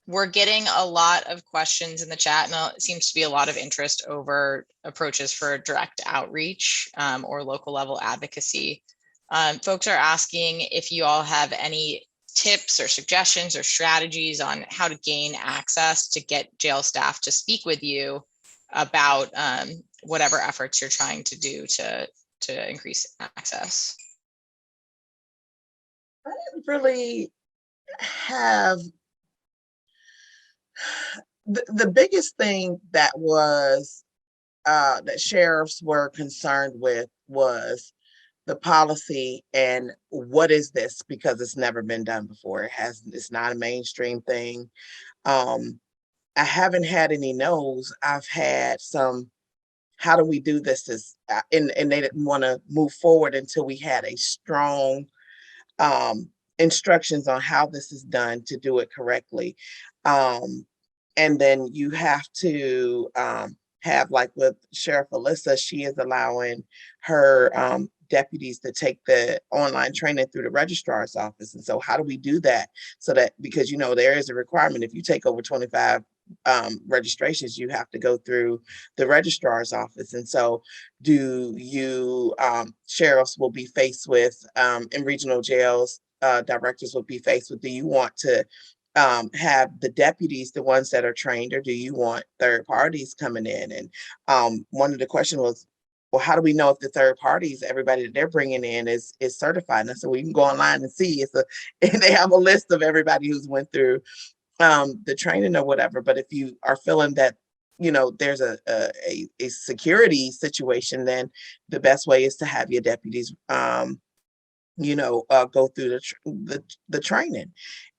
We're getting a lot of questions in the chat, and it seems to be a lot of interest over approaches for direct outreach or local level advocacy. Folks are asking if you all have any tips or suggestions or strategies on how to gain access to get jail staff to speak with you about whatever efforts you're trying to do to increase access. I didn't really have the biggest thing that was that sheriffs were concerned with was the policy and what is this, because it's never been done before. It's not a mainstream thing. I haven't had any no's. I've had some, how do we do this? And they didn't want to move forward until we had a strong instructions on how this is done to do it correctly. And then you have to have, with Sheriff Alyssa, she is allowing her deputies to take the online training through the registrar's office. And so how do we do that? So that, because there is a requirement, if you take over 25 registrations, you have to go through the registrar's office. And so sheriffs will be faced with, in regional jails, directors will be faced with, do you want to have the deputies, the ones that are trained, or do you want third parties coming in? And one of the questions was, well, how do we know if the third parties, everybody that they're bringing in is certified? And so we can go online and see they have a list of everybody who's went through the training or whatever. But if you are feeling that there's a security situation, then the best way is to have your deputies go through the training.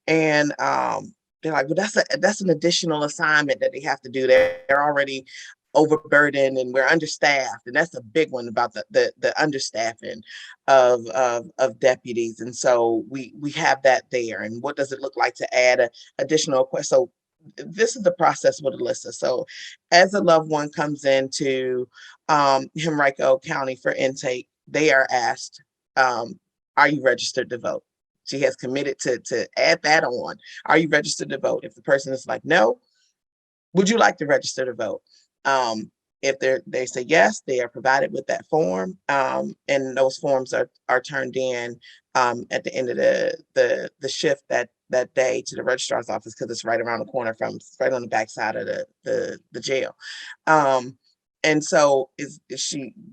And they're like, well, that's an additional assignment that they have to do. They're already overburdened and we're understaffed. And that's a big one about the understaffing of deputies. And so we have that there. And what does it look like to add an additional question? So this is the process with Alyssa. So as a loved one comes into Henrico County for intake, they are asked, are you registered to vote? She has committed to add that on. Are you registered to vote? If the person is like, no, would you like to register to vote? If they say yes, they are provided with that form, and those forms are turned in at the end of the shift that day to the registrar's office, because it's right around the corner right on the backside of the jail. And so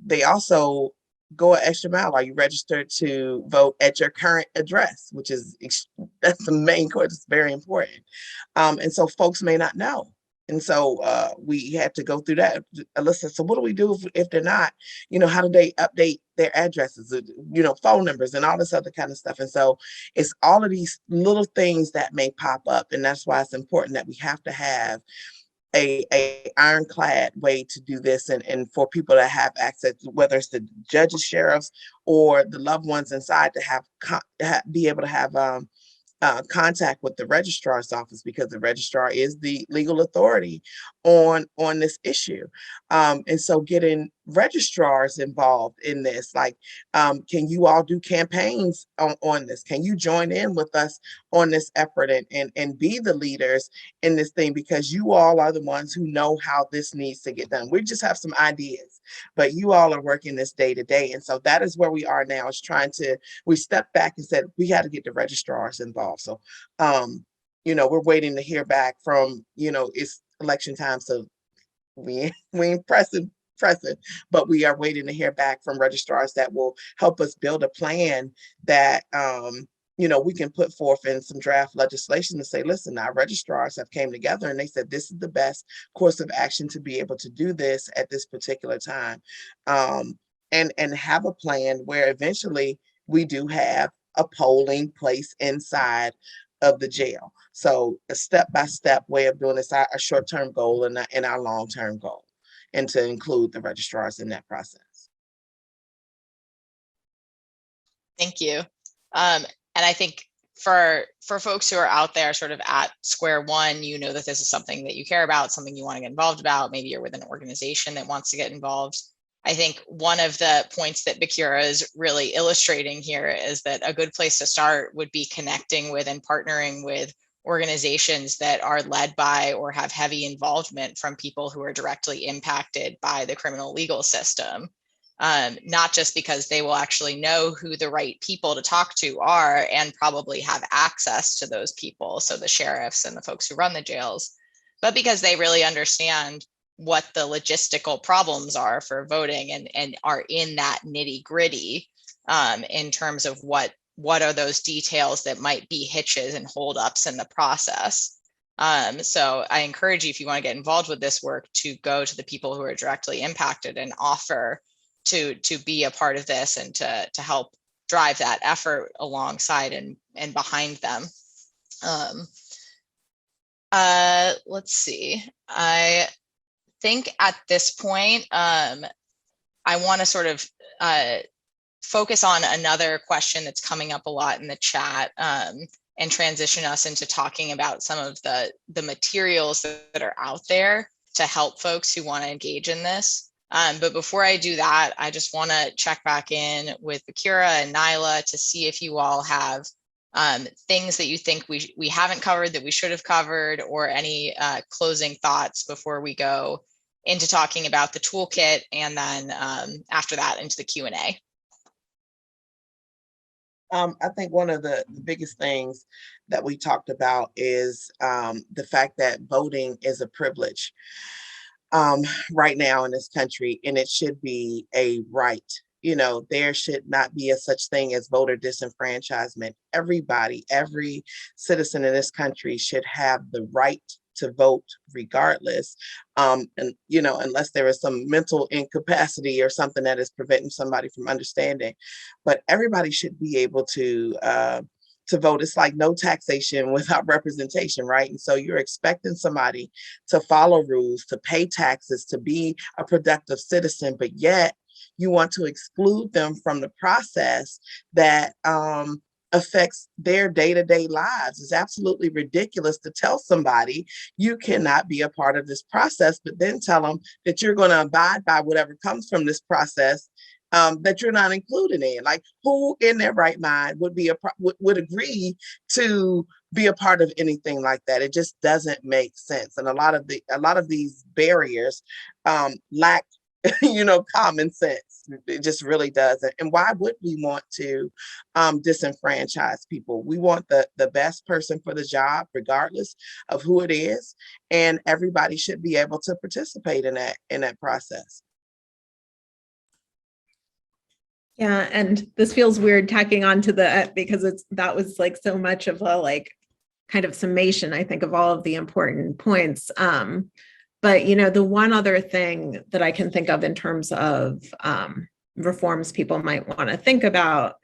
they also go an extra mile. Are you registered to vote at your current address? That's the main question. It's very important. And so folks may not know. And so we had to go through that. Alyssa, so what do we do if they're not, how do they update their addresses, phone numbers and all this other kind of stuff? And so it's all of these little things that may pop up. And that's why it's important that we have to have a ironclad way to do this, and for people to have access, whether it's the judges, sheriffs, or the loved ones inside, to be able to have contact with the registrar's office, because the registrar is the legal authority on this issue. And so getting registrars involved in this, like, can you all do campaigns on this? Can you join in with us on this effort and be the leaders in this thing? Because you all are the ones who know how this needs to get done. We just have some ideas, but you all are working this day to day. And so that is where we are now, is we stepped back and said, we had to get the registrars involved. So, we're waiting to hear back from, it's election time, so we ain't pressing, but we are waiting to hear back from registrars that will help us build a plan that, we can put forth in some draft legislation to say, listen, our registrars have came together and they said, this is the best course of action to be able to do this at this particular time. And have a plan where eventually we do have a polling place inside of the jail. So a step-by-step way of doing this, our short-term goal and our long-term goal, and to include the registrars in that process. Thank you. And I think for folks who are out there sort of at square one, that this is something that you care about, something you want to get involved about. Maybe you're with an organization that wants to get involved. I think one of the points that BeKura is really illustrating here is that a good place to start would be connecting with and partnering with organizations that are led by or have heavy involvement from people who are directly impacted by the criminal legal system. Not just because they will actually know who the right people to talk to are and probably have access to those people, so the sheriffs and the folks who run the jails, but because they really understand what the logistical problems are for voting and are in that nitty gritty in terms of what are those details that might be hitches and holdups in the process. So I encourage you, if you want to get involved with this work, to go to the people who are directly impacted and offer to be a part of this and to help drive that effort alongside and behind them. Let's see. I think at this point, I want to sort of focus on another question that's coming up a lot in the chat, and transition us into talking about some of the materials that are out there to help folks who want to engage in this. But before I do that, I just want to check back in with BeKura and Naila to see if you all have things that you think we haven't covered that we should have covered, or any closing thoughts before we go into talking about the toolkit, and then after that into the Q&A. I think one of the biggest things that we talked about is the fact that voting is a privilege right now in this country, and it should be a right. There should not be a such thing as voter disenfranchisement. Everybody, every citizen in this country should have the right to vote regardless. And, unless there is some mental incapacity or something that is preventing somebody from understanding, but everybody should be able to vote. It's like no taxation without representation, right? And so you're expecting somebody to follow rules, to pay taxes, to be a productive citizen, but yet you want to exclude them from the process that affects their day-to-day lives. It's absolutely ridiculous to tell somebody you cannot be a part of this process, but then tell them that you're going to abide by whatever comes from this process that you're not included in. Like, who in their right mind would agree to be a part of anything like that? It just doesn't make sense. And a lot of these barriers lack common sense. It just really doesn't. And why would we want to disenfranchise people? We want the best person for the job, regardless of who it is. And everybody should be able to participate in that process. Yeah, and this feels weird tacking on to because that was like so much of a kind of summation, I think, of all of the important points. But, the one other thing that I can think of in terms of reforms people might want to think about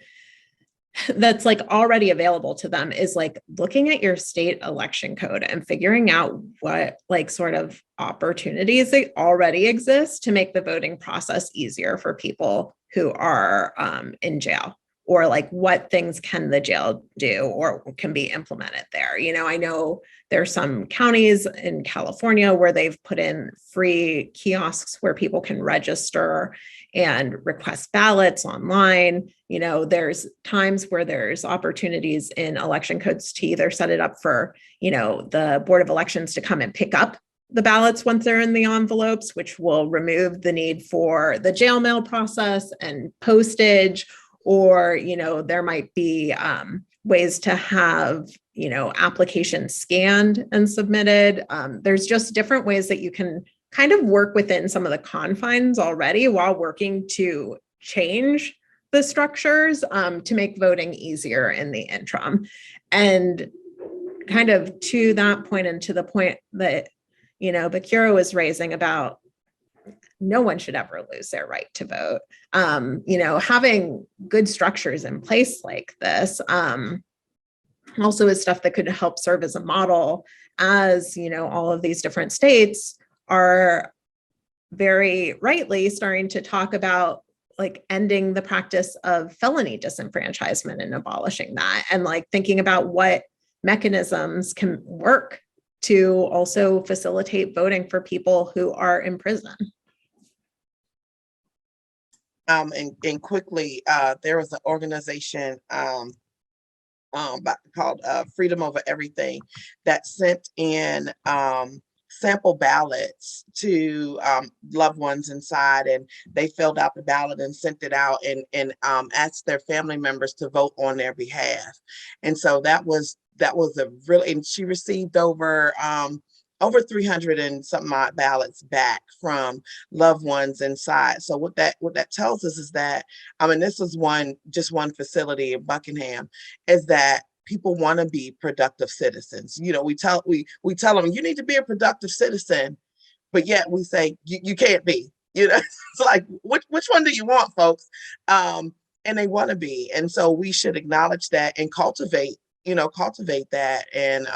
that's like already available to them is like looking at your state election code and figuring out what like sort of opportunities that already exist to make the voting process easier for people who are in jail, or like what things can the jail do or can be implemented there. You know, I know there's some counties in California where they've put in free kiosks where people can register and request ballots online. You know, there's times where there's opportunities in election codes to either set it up for, you know, the Board of Elections to come and pick up the ballots once they're in the envelopes, which will remove the need for the jail mail process and postage. Or, you know, there might be ways to have, you know, applications scanned and submitted. There's just different ways that you can kind of work within some of the confines already while working to change the structures to make voting easier in the interim. And kind of to that point, and to the point that, you know, BeKura was raising about no one should ever lose their right to vote. You know, having good structures in place like this also is stuff that could help serve as a model, as, you know, all of these different states are very rightly starting to talk about like ending the practice of felony disenfranchisement and abolishing that, and like thinking about what mechanisms can work to also facilitate voting for people who are in prison. And quickly, there was an organization called Freedom Over Everything that sent in sample ballots to loved ones inside, and they filled out the ballot and sent it out and asked their family members to vote on their behalf. And so that was a really, and she received over 300 and something odd ballots back from loved ones inside. So what that tells us is that, and this is just one facility in Buckingham, is that people want to be productive citizens. You know, we tell them you need to be a productive citizen, but yet we say you can't be. You know, it's like which one do you want, folks? And they want to be, and so we should acknowledge that and cultivate that, and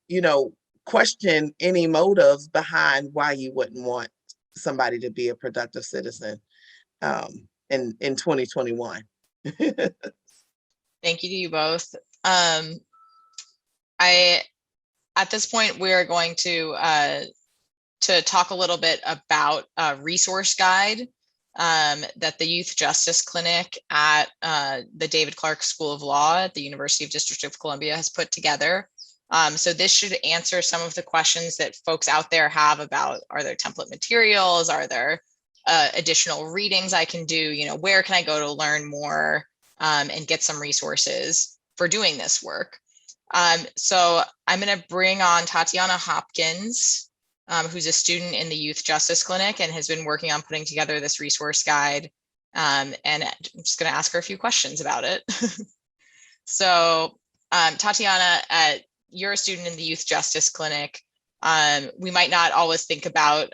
you know, question any motives behind why you wouldn't want somebody to be a productive citizen in 2021. Thank you to you both. At this point, we are going to talk a little bit about a resource guide that the Youth Justice Clinic at the David Clark School of Law at the University of District of Columbia has put together. So this should answer some of the questions that folks out there have about, are there template materials? Are there additional readings I can do? You know, where can I go to learn more and get some resources for doing this work? So I'm going to bring on Tatyana Hopkins, who's a student in the Youth Justice Clinic and has been working on putting together this resource guide. And I'm just going to ask her a few questions about it. So Tatyana, you're a student in the Youth Justice Clinic. We might not always think about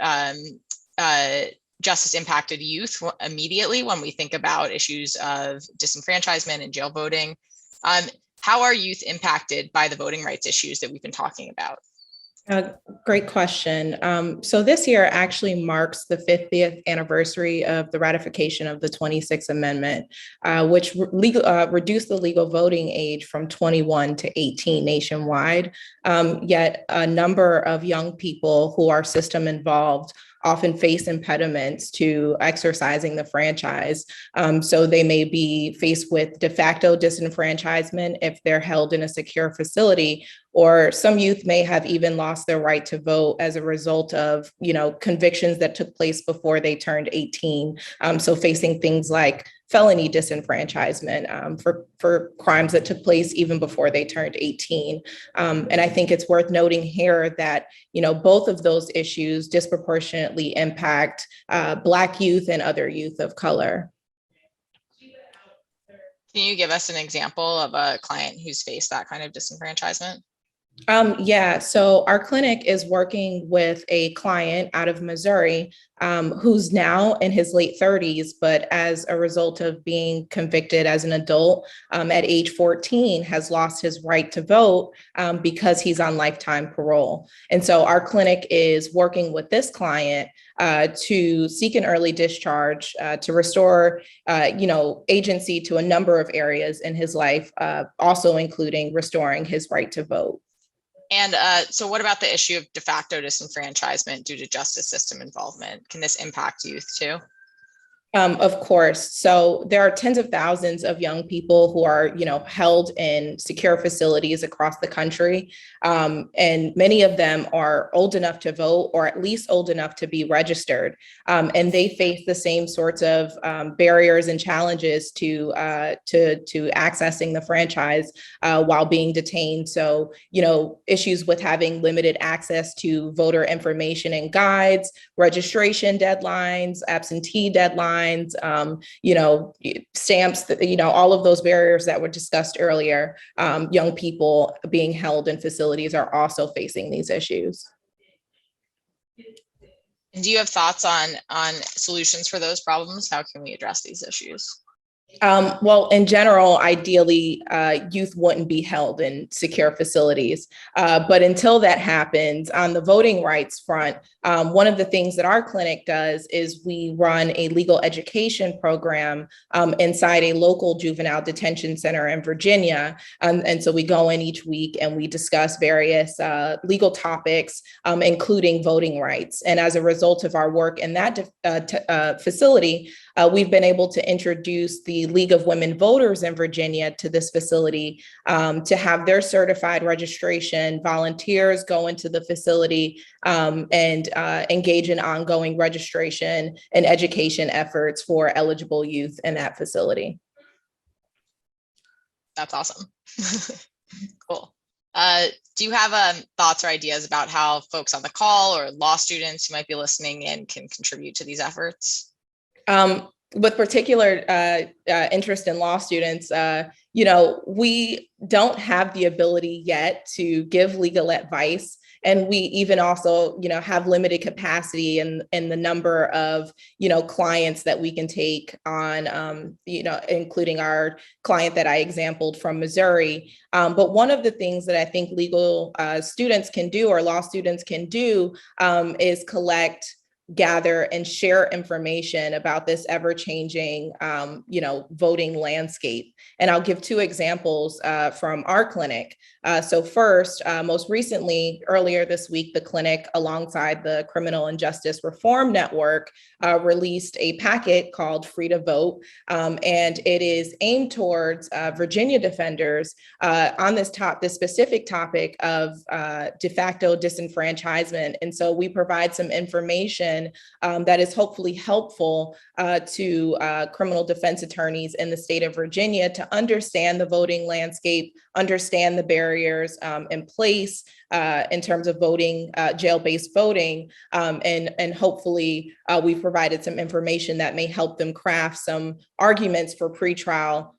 justice impacted youth immediately when we think about issues of disenfranchisement and jail voting. How are youth impacted by the voting rights issues that we've been talking about? Great question. So this year actually marks the 50th anniversary of the ratification of the 26th Amendment, which reduced the legal voting age from 21 to 18 nationwide. Yet a number of young people who are system involved often face impediments to exercising the franchise. So they may be faced with de facto disenfranchisement if they're held in a secure facility, or some youth may have even lost their right to vote as a result of, you know, convictions that took place before they turned 18. So facing things like felony disenfranchisement for crimes that took place even before they turned 18. And I think it's worth noting here that, you know, both of those issues disproportionately impact Black youth and other youth of color. Can you give us an example of a client who's faced that kind of disenfranchisement? Yeah, so our clinic is working with a client out of Missouri who's now in his late 30s, but as a result of being convicted as an adult at age 14, has lost his right to vote because he's on lifetime parole. And so our clinic is working with this client to seek an early discharge, to restore, agency to a number of areas in his life, also including restoring his right to vote. And so what about the issue of de facto disenfranchisement due to justice system involvement? Can this impact youth too? Of course. So there are tens of thousands of young people who are, held in secure facilities across the country. And many of them are old enough to vote, or at least old enough to be registered. And they face the same sorts of barriers and challenges to accessing the franchise while being detained. So, issues with having limited access to voter information and guides, registration deadlines, absentee deadlines, stamps, all of those barriers that were discussed earlier. Young people being held in facilities are also facing these issues. And do you have thoughts on solutions for those problems? How can we address these issues? Well, in general, ideally, youth wouldn't be held in secure facilities. But until that happens, on the voting rights front, one of the things that our clinic does is we run a legal education program inside a local juvenile detention center in Virginia. And so we go in each week and we discuss various legal topics, including voting rights. And as a result of our work in that facility, we've been able to introduce the League of Women Voters in Virginia to this facility to have their certified registration. Volunteers go into the facility and engage in ongoing registration and education efforts for eligible youth in that facility. That's awesome. Cool. Do you have thoughts or ideas about how folks on the call or law students who might be listening in can contribute to these efforts? With particular interest in law students, we don't have the ability yet to give legal advice. And we even also, have limited capacity in the number of, clients that we can take on, including our client that I exampled from Missouri. But one of the things that I think legal students can do, or law students can do, is gather and share information about this ever-changing, voting landscape. And I'll give two examples from our clinic. So first, most recently, earlier this week, the clinic, alongside the Criminal and Justice Reform Network, released a packet called Free to Vote. And it is aimed towards Virginia defenders on this specific topic of de facto disenfranchisement. And so we provide some information that is hopefully helpful to criminal defense attorneys in the state of Virginia to understand the voting landscape, understand the barriers in place in terms of voting, jail-based voting, and hopefully we've provided some information that may help them craft some arguments for pretrial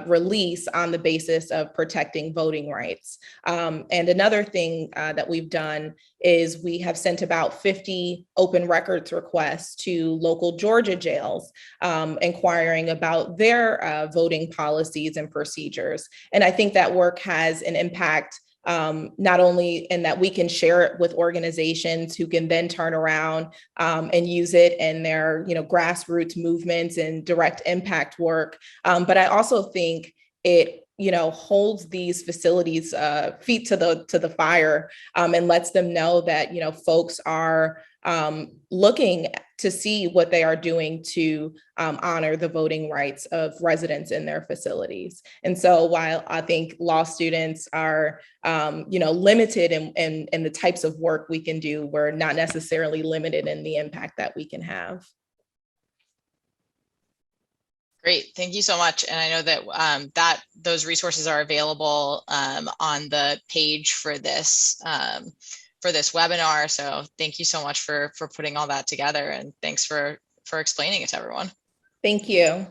release on the basis of protecting voting rights. And another thing that we've done is we have sent about 50 open records requests to local Georgia jails, inquiring about their voting policies and procedures. And I think that work has an impact not only in that we can share it with organizations who can then turn around and use it in their grassroots movements and direct impact work, but I also think it holds these facilities feet to the fire and lets them know that folks are looking to see what they are doing to honor the voting rights of residents in their facilities. And so while I think law students are limited in the types of work we can do, we're not necessarily limited in the impact that we can have. Great, thank you so much. And I know that those resources are available on the page for this webinar. So thank you so much for putting all that together, and thanks for explaining it to everyone. Thank you.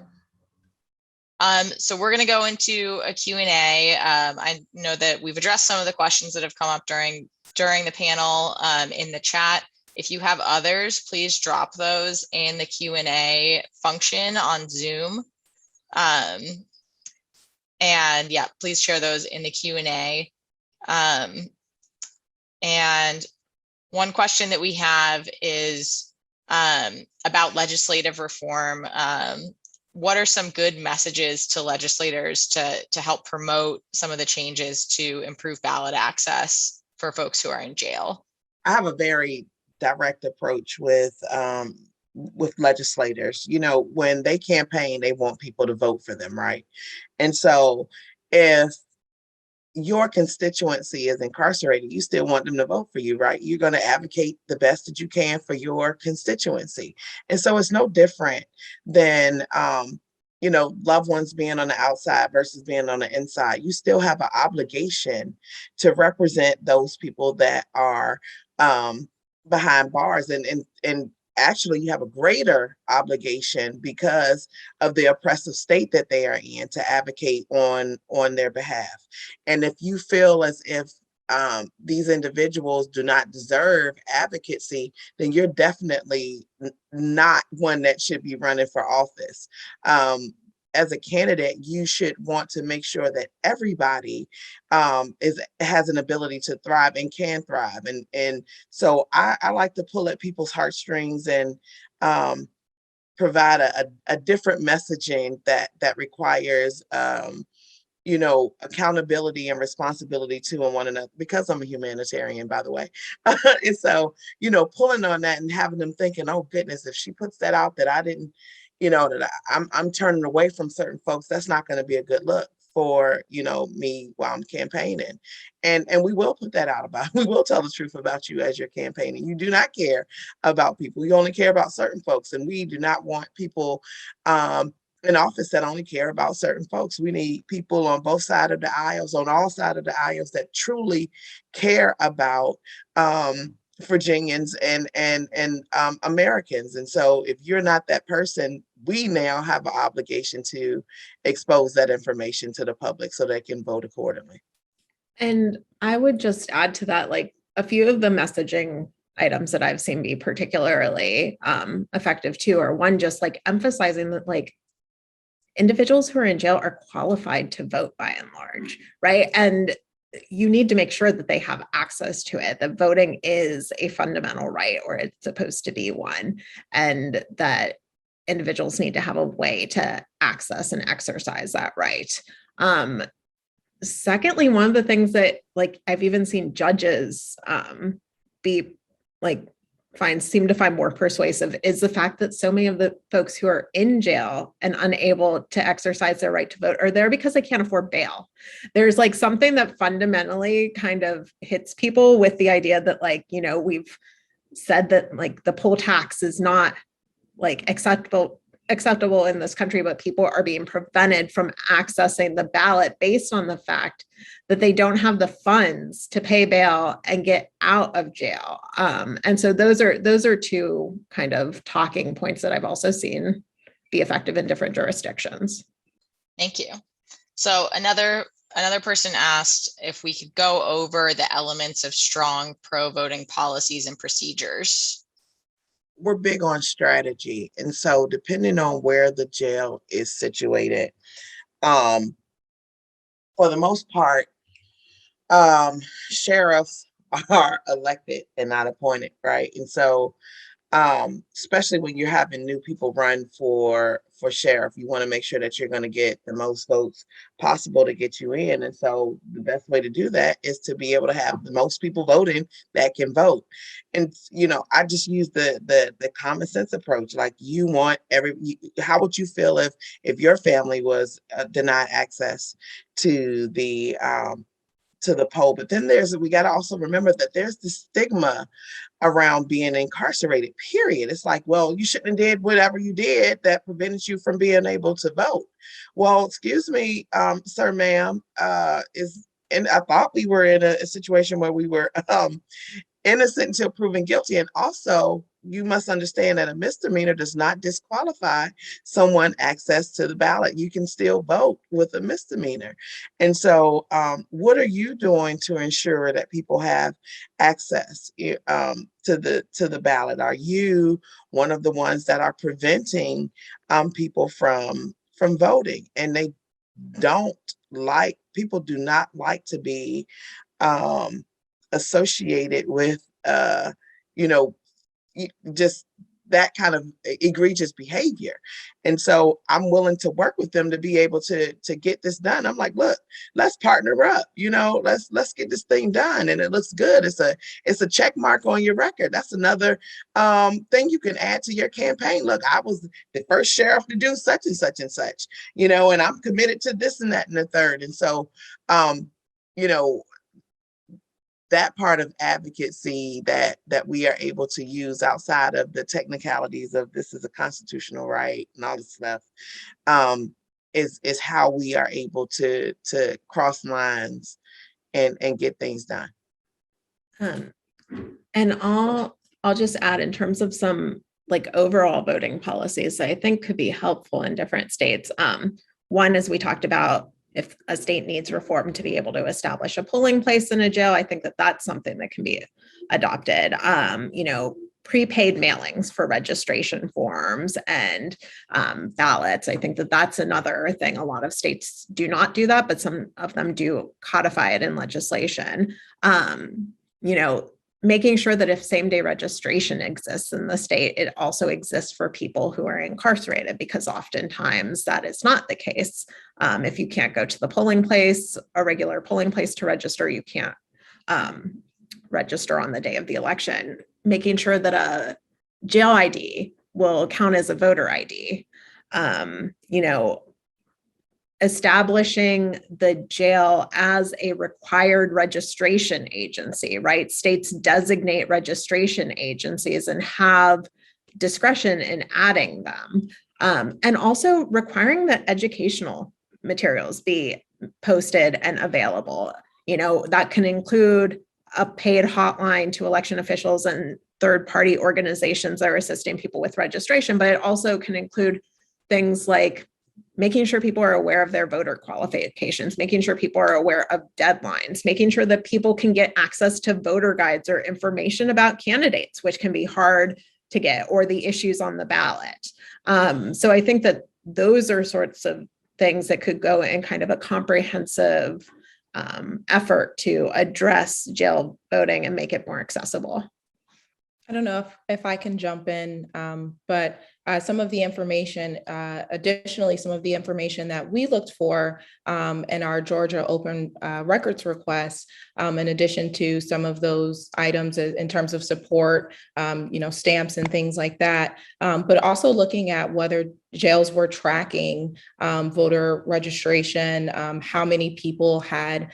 So we're going to go into a Q&A. I know that we've addressed some of the questions that have come up during the panel in the chat. If you have others, please drop those in the Q&A function on Zoom. And yeah, please share those in the Q&A. And one question that we have is about legislative reform. What are some good messages to legislators to help promote some of the changes to improve ballot access for folks who are in jail? I have a very direct approach with legislators. You know, when they campaign, they want people to vote for them, right? And so if your constituency is incarcerated, you still want them to vote for you, right? You're going to advocate the best that you can for your constituency. And so it's no different than, you know, loved ones being on the outside versus being on the inside. You still have an obligation to represent those people that are behind bars. And actually you have a greater obligation because of the oppressive state that they are in to advocate on their behalf. And if you feel as if these individuals do not deserve advocacy, then you're definitely not one that should be running for office. As a candidate, you should want to make sure that everybody has an ability to thrive and can thrive. And so I like to pull at people's heartstrings and provide a different messaging that requires you know, accountability and responsibility to one another, because I'm a humanitarian, by the way. And so, you know, pulling on that and having them thinking, oh goodness, if she puts that out that I didn't, you know, that I'm turning away from certain folks, that's not going to be a good look for, you know, me while I'm campaigning. And we will put that out about, we will tell the truth about you as you're campaigning. You do not care about people. You only care about certain folks. And we do not want people in office that only care about certain folks. We need people on both sides of the aisles, on all sides of the aisles, that truly care about Virginians and Americans. And so if you're not that person, we now have an obligation to expose that information to the public so they can vote accordingly. And I would just add to that, like a few of the messaging items that I've seen be particularly effective too, are one, just like emphasizing that like individuals who are in jail are qualified to vote by and large, right? And you need to make sure that they have access to it, that voting is a fundamental right, or it's supposed to be one, and that individuals need to have a way to access and exercise that right. Secondly, one of the things that like I've even seen judges be like seem to find more persuasive is the fact that so many of the folks who are in jail and unable to exercise their right to vote are there because they can't afford bail. There's like something that fundamentally kind of hits people with the idea that like, you know, we've said that like the poll tax is not like acceptable in this country, but people are being prevented from accessing the ballot based on the fact that they don't have the funds to pay bail and get out of jail. And so those are two kind of talking points that I've also seen be effective in different jurisdictions. Thank you. So another person asked if we could go over the elements of strong pro-voting policies and procedures. We're big on strategy. And so depending on where the jail is situated, for the most part, sheriffs are elected and not appointed, right? And so especially when you're having new people run for sheriff, you want to make sure that you're going to get the most votes possible to get you in. And so the best way to do that is to be able to have the most people voting that can vote. And, you know, I just use the common sense approach. Like you want how would you feel if your family was denied access to the poll? But then we got to also remember that there's the stigma around being incarcerated, period. It's like, well, you shouldn't have did whatever you did that prevented you from being able to vote. Well, excuse me, sir, ma'am, and I thought we were in a situation where we were innocent until proven guilty. And also, you must understand that a misdemeanor does not disqualify someone access to the ballot. You can still vote with a misdemeanor. And so what are you doing to ensure that people have access to the ballot? Are you one of the ones that are preventing people from voting? And people do not like to be associated with just that kind of egregious behavior. And so I'm willing to work with them to be able to get this done. I'm like, look, let's partner up, let's get this thing done. And it looks good. It's a check mark on your record. That's another thing you can add to your campaign. Look, I was the first sheriff to do such and such and such, and I'm committed to this and that and the third. And so, that part of advocacy that we are able to use outside of the technicalities of this is a constitutional right and all this stuff is how we are able to cross lines and get things done. And I'll just add, in terms of some like overall voting policies that I think could be helpful in different states. One, as we talked about, if a state needs reform to be able to establish a polling place in a jail, I think that that's something that can be adopted. Prepaid mailings for registration forms and ballots. I think that that's another thing. A lot of states do not do that, but some of them do codify it in legislation. Making sure that if same-day registration exists in the state, it also exists for people who are incarcerated, because oftentimes that is not the case. If you can't go to the polling place, a regular polling place to register, you can't register on the day of the election. Making sure that a jail ID will count as a voter ID. Establishing the jail as a required registration agency, right? States designate registration agencies and have discretion in adding them. And also requiring that educational materials be posted and available. That can include a paid hotline to election officials and third-party organizations that are assisting people with registration, but it also can include things like making sure people are aware of their voter qualifications, making sure people are aware of deadlines, making sure that people can get access to voter guides or information about candidates, which can be hard to get, or the issues on the ballot. So I think that those are sorts of things that could go in kind of a comprehensive effort to address jail voting and make it more accessible. I don't know if I can jump in, but some of the information, additionally, some of the information that we looked for in our Georgia open records requests, in addition to some of those items in terms of support, stamps and things like that, but also looking at whether jails were tracking voter registration, how many people had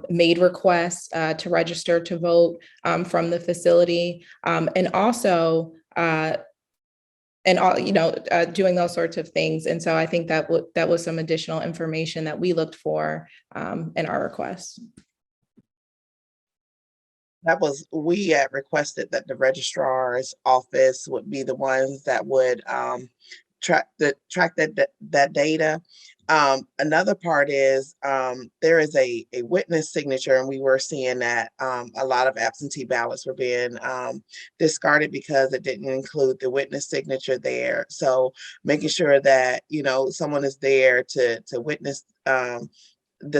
made requests to register to vote from the facility, and also doing those sorts of things. And so I think that was some additional information that we looked for in our requests. We had requested that the registrar's office would be the ones that would track that data. Another part is there is a witness signature, and we were seeing that a lot of absentee ballots were being discarded because it didn't include the witness signature there. So making sure that someone is there to witness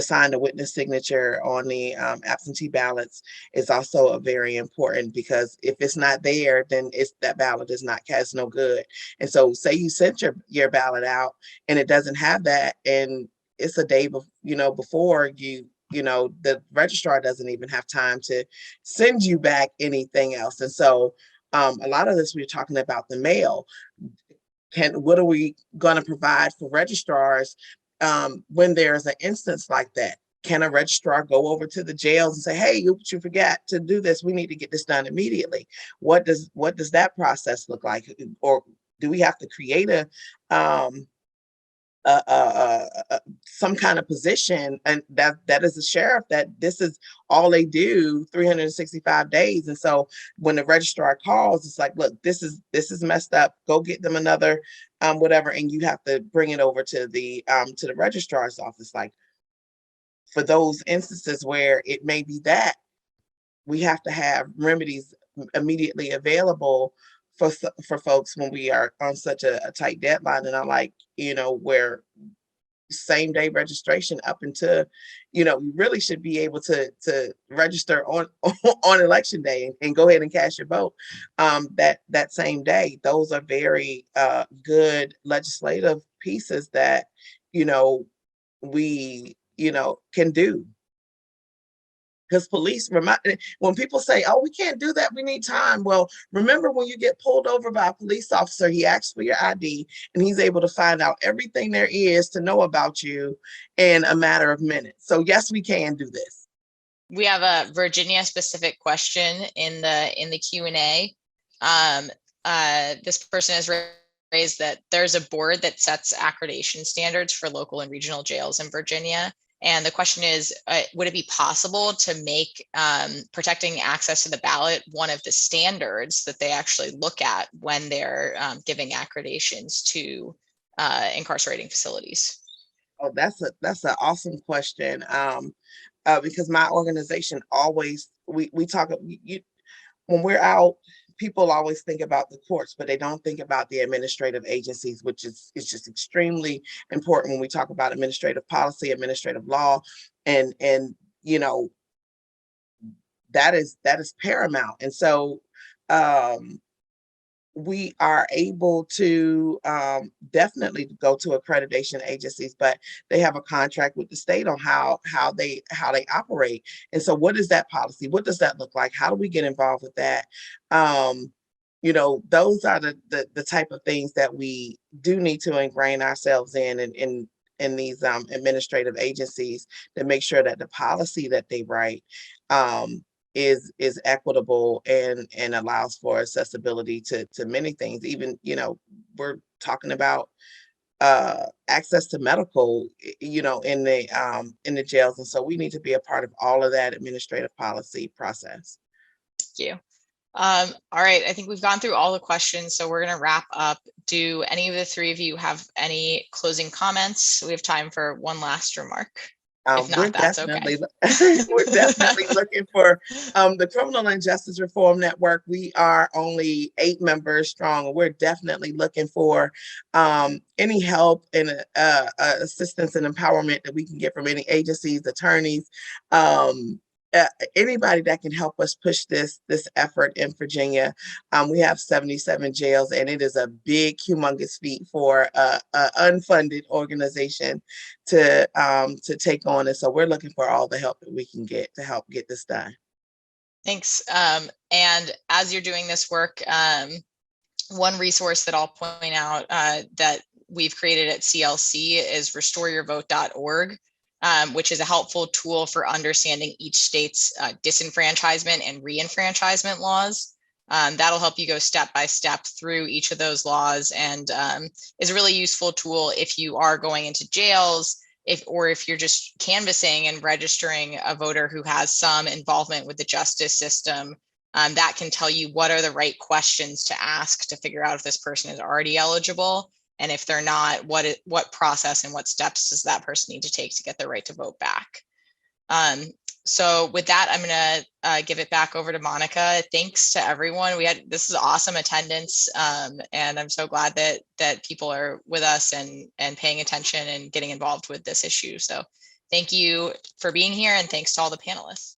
sign the witness signature on the absentee ballots is also a very important, because if it's not there, then that ballot is not cast, no good. And so say you sent your ballot out and it doesn't have that, and it's a day before the registrar doesn't even have time to send you back anything else. And so a lot of this, we're talking about the mail. What are we going to provide for registrars when there's an instance like that? Can a registrar go over to the jails and say, hey, you forgot to do this, we need to get this done immediately? What does that process look like? Or do we have to create some kind of position, and that is a sheriff, that this is all they do 365 days. And so when the registrar calls, it's like, look, this is messed up, go get them another whatever, and you have to bring it over to the registrar's office. Like, for those instances where it may be that we have to have remedies immediately available for folks when we are on such a tight deadline. And I like, where same day registration up into, you really should be able to register on on election day and go ahead and cast your vote that same day. Those are very good legislative pieces that we can do. Because police when people say, oh, we can't do that, we need time. Well, remember, when you get pulled over by a police officer, he asks for your ID and he's able to find out everything there is to know about you in a matter of minutes. So yes, we can do this. We have a Virginia specific question in the Q&A. This person has raised that there's a board that sets accreditation standards for local and regional jails in Virginia. And the question is, would it be possible to make protecting access to the ballot one of the standards that they actually look at when they're giving accreditations to incarcerating facilities? Oh, that's an awesome question. Because my organization always, we talk, when we're out, people always think about the courts, but they don't think about the administrative agencies, which is just extremely important when we talk about administrative policy, administrative law, and that is paramount. And so we are able to definitely go to accreditation agencies, but they have a contract with the state on how they operate. And so what is that policy? What does that look like? How do we get involved with that? Those are the type of things that we do need to ingrain ourselves in these administrative agencies, to make sure that the policy that they write is equitable and allows for accessibility to many things. Even, we're talking about access to medical, in the jails. And so we need to be a part of all of that administrative policy process. Thank you. All right, I think we've gone through all the questions, so we're going to wrap up. Do any of the three of you have any closing comments? We have time for one last remark. If not, that's okay. We're definitely looking for the Criminal and Justice Reform Network. We are only 8 members strong. We're definitely looking for any help and assistance and empowerment that we can get from any agencies, attorneys, anybody that can help us push this effort in Virginia. We have 77 jails, and it is a big, humongous feat for a unfunded organization to take on. And so we're looking for all the help that we can get to help get this done. Thanks. And as you're doing this work, one resource that I'll point out that we've created at CLC is restoreyourvote.org. Which is a helpful tool for understanding each state's disenfranchisement and reenfranchisement laws. That'll help you go step by step through each of those laws, and is a really useful tool if you are going into jails, if you're just canvassing and registering a voter who has some involvement with the justice system. That can tell you what are the right questions to ask to figure out if this person is already eligible. And if they're not, what process and what steps does that person need to take to get their right to vote back? So with that, I'm going to give it back over to Monica. Thanks to everyone. This is awesome attendance, and I'm so glad that people are with us and paying attention and getting involved with this issue. So thank you for being here, and thanks to all the panelists.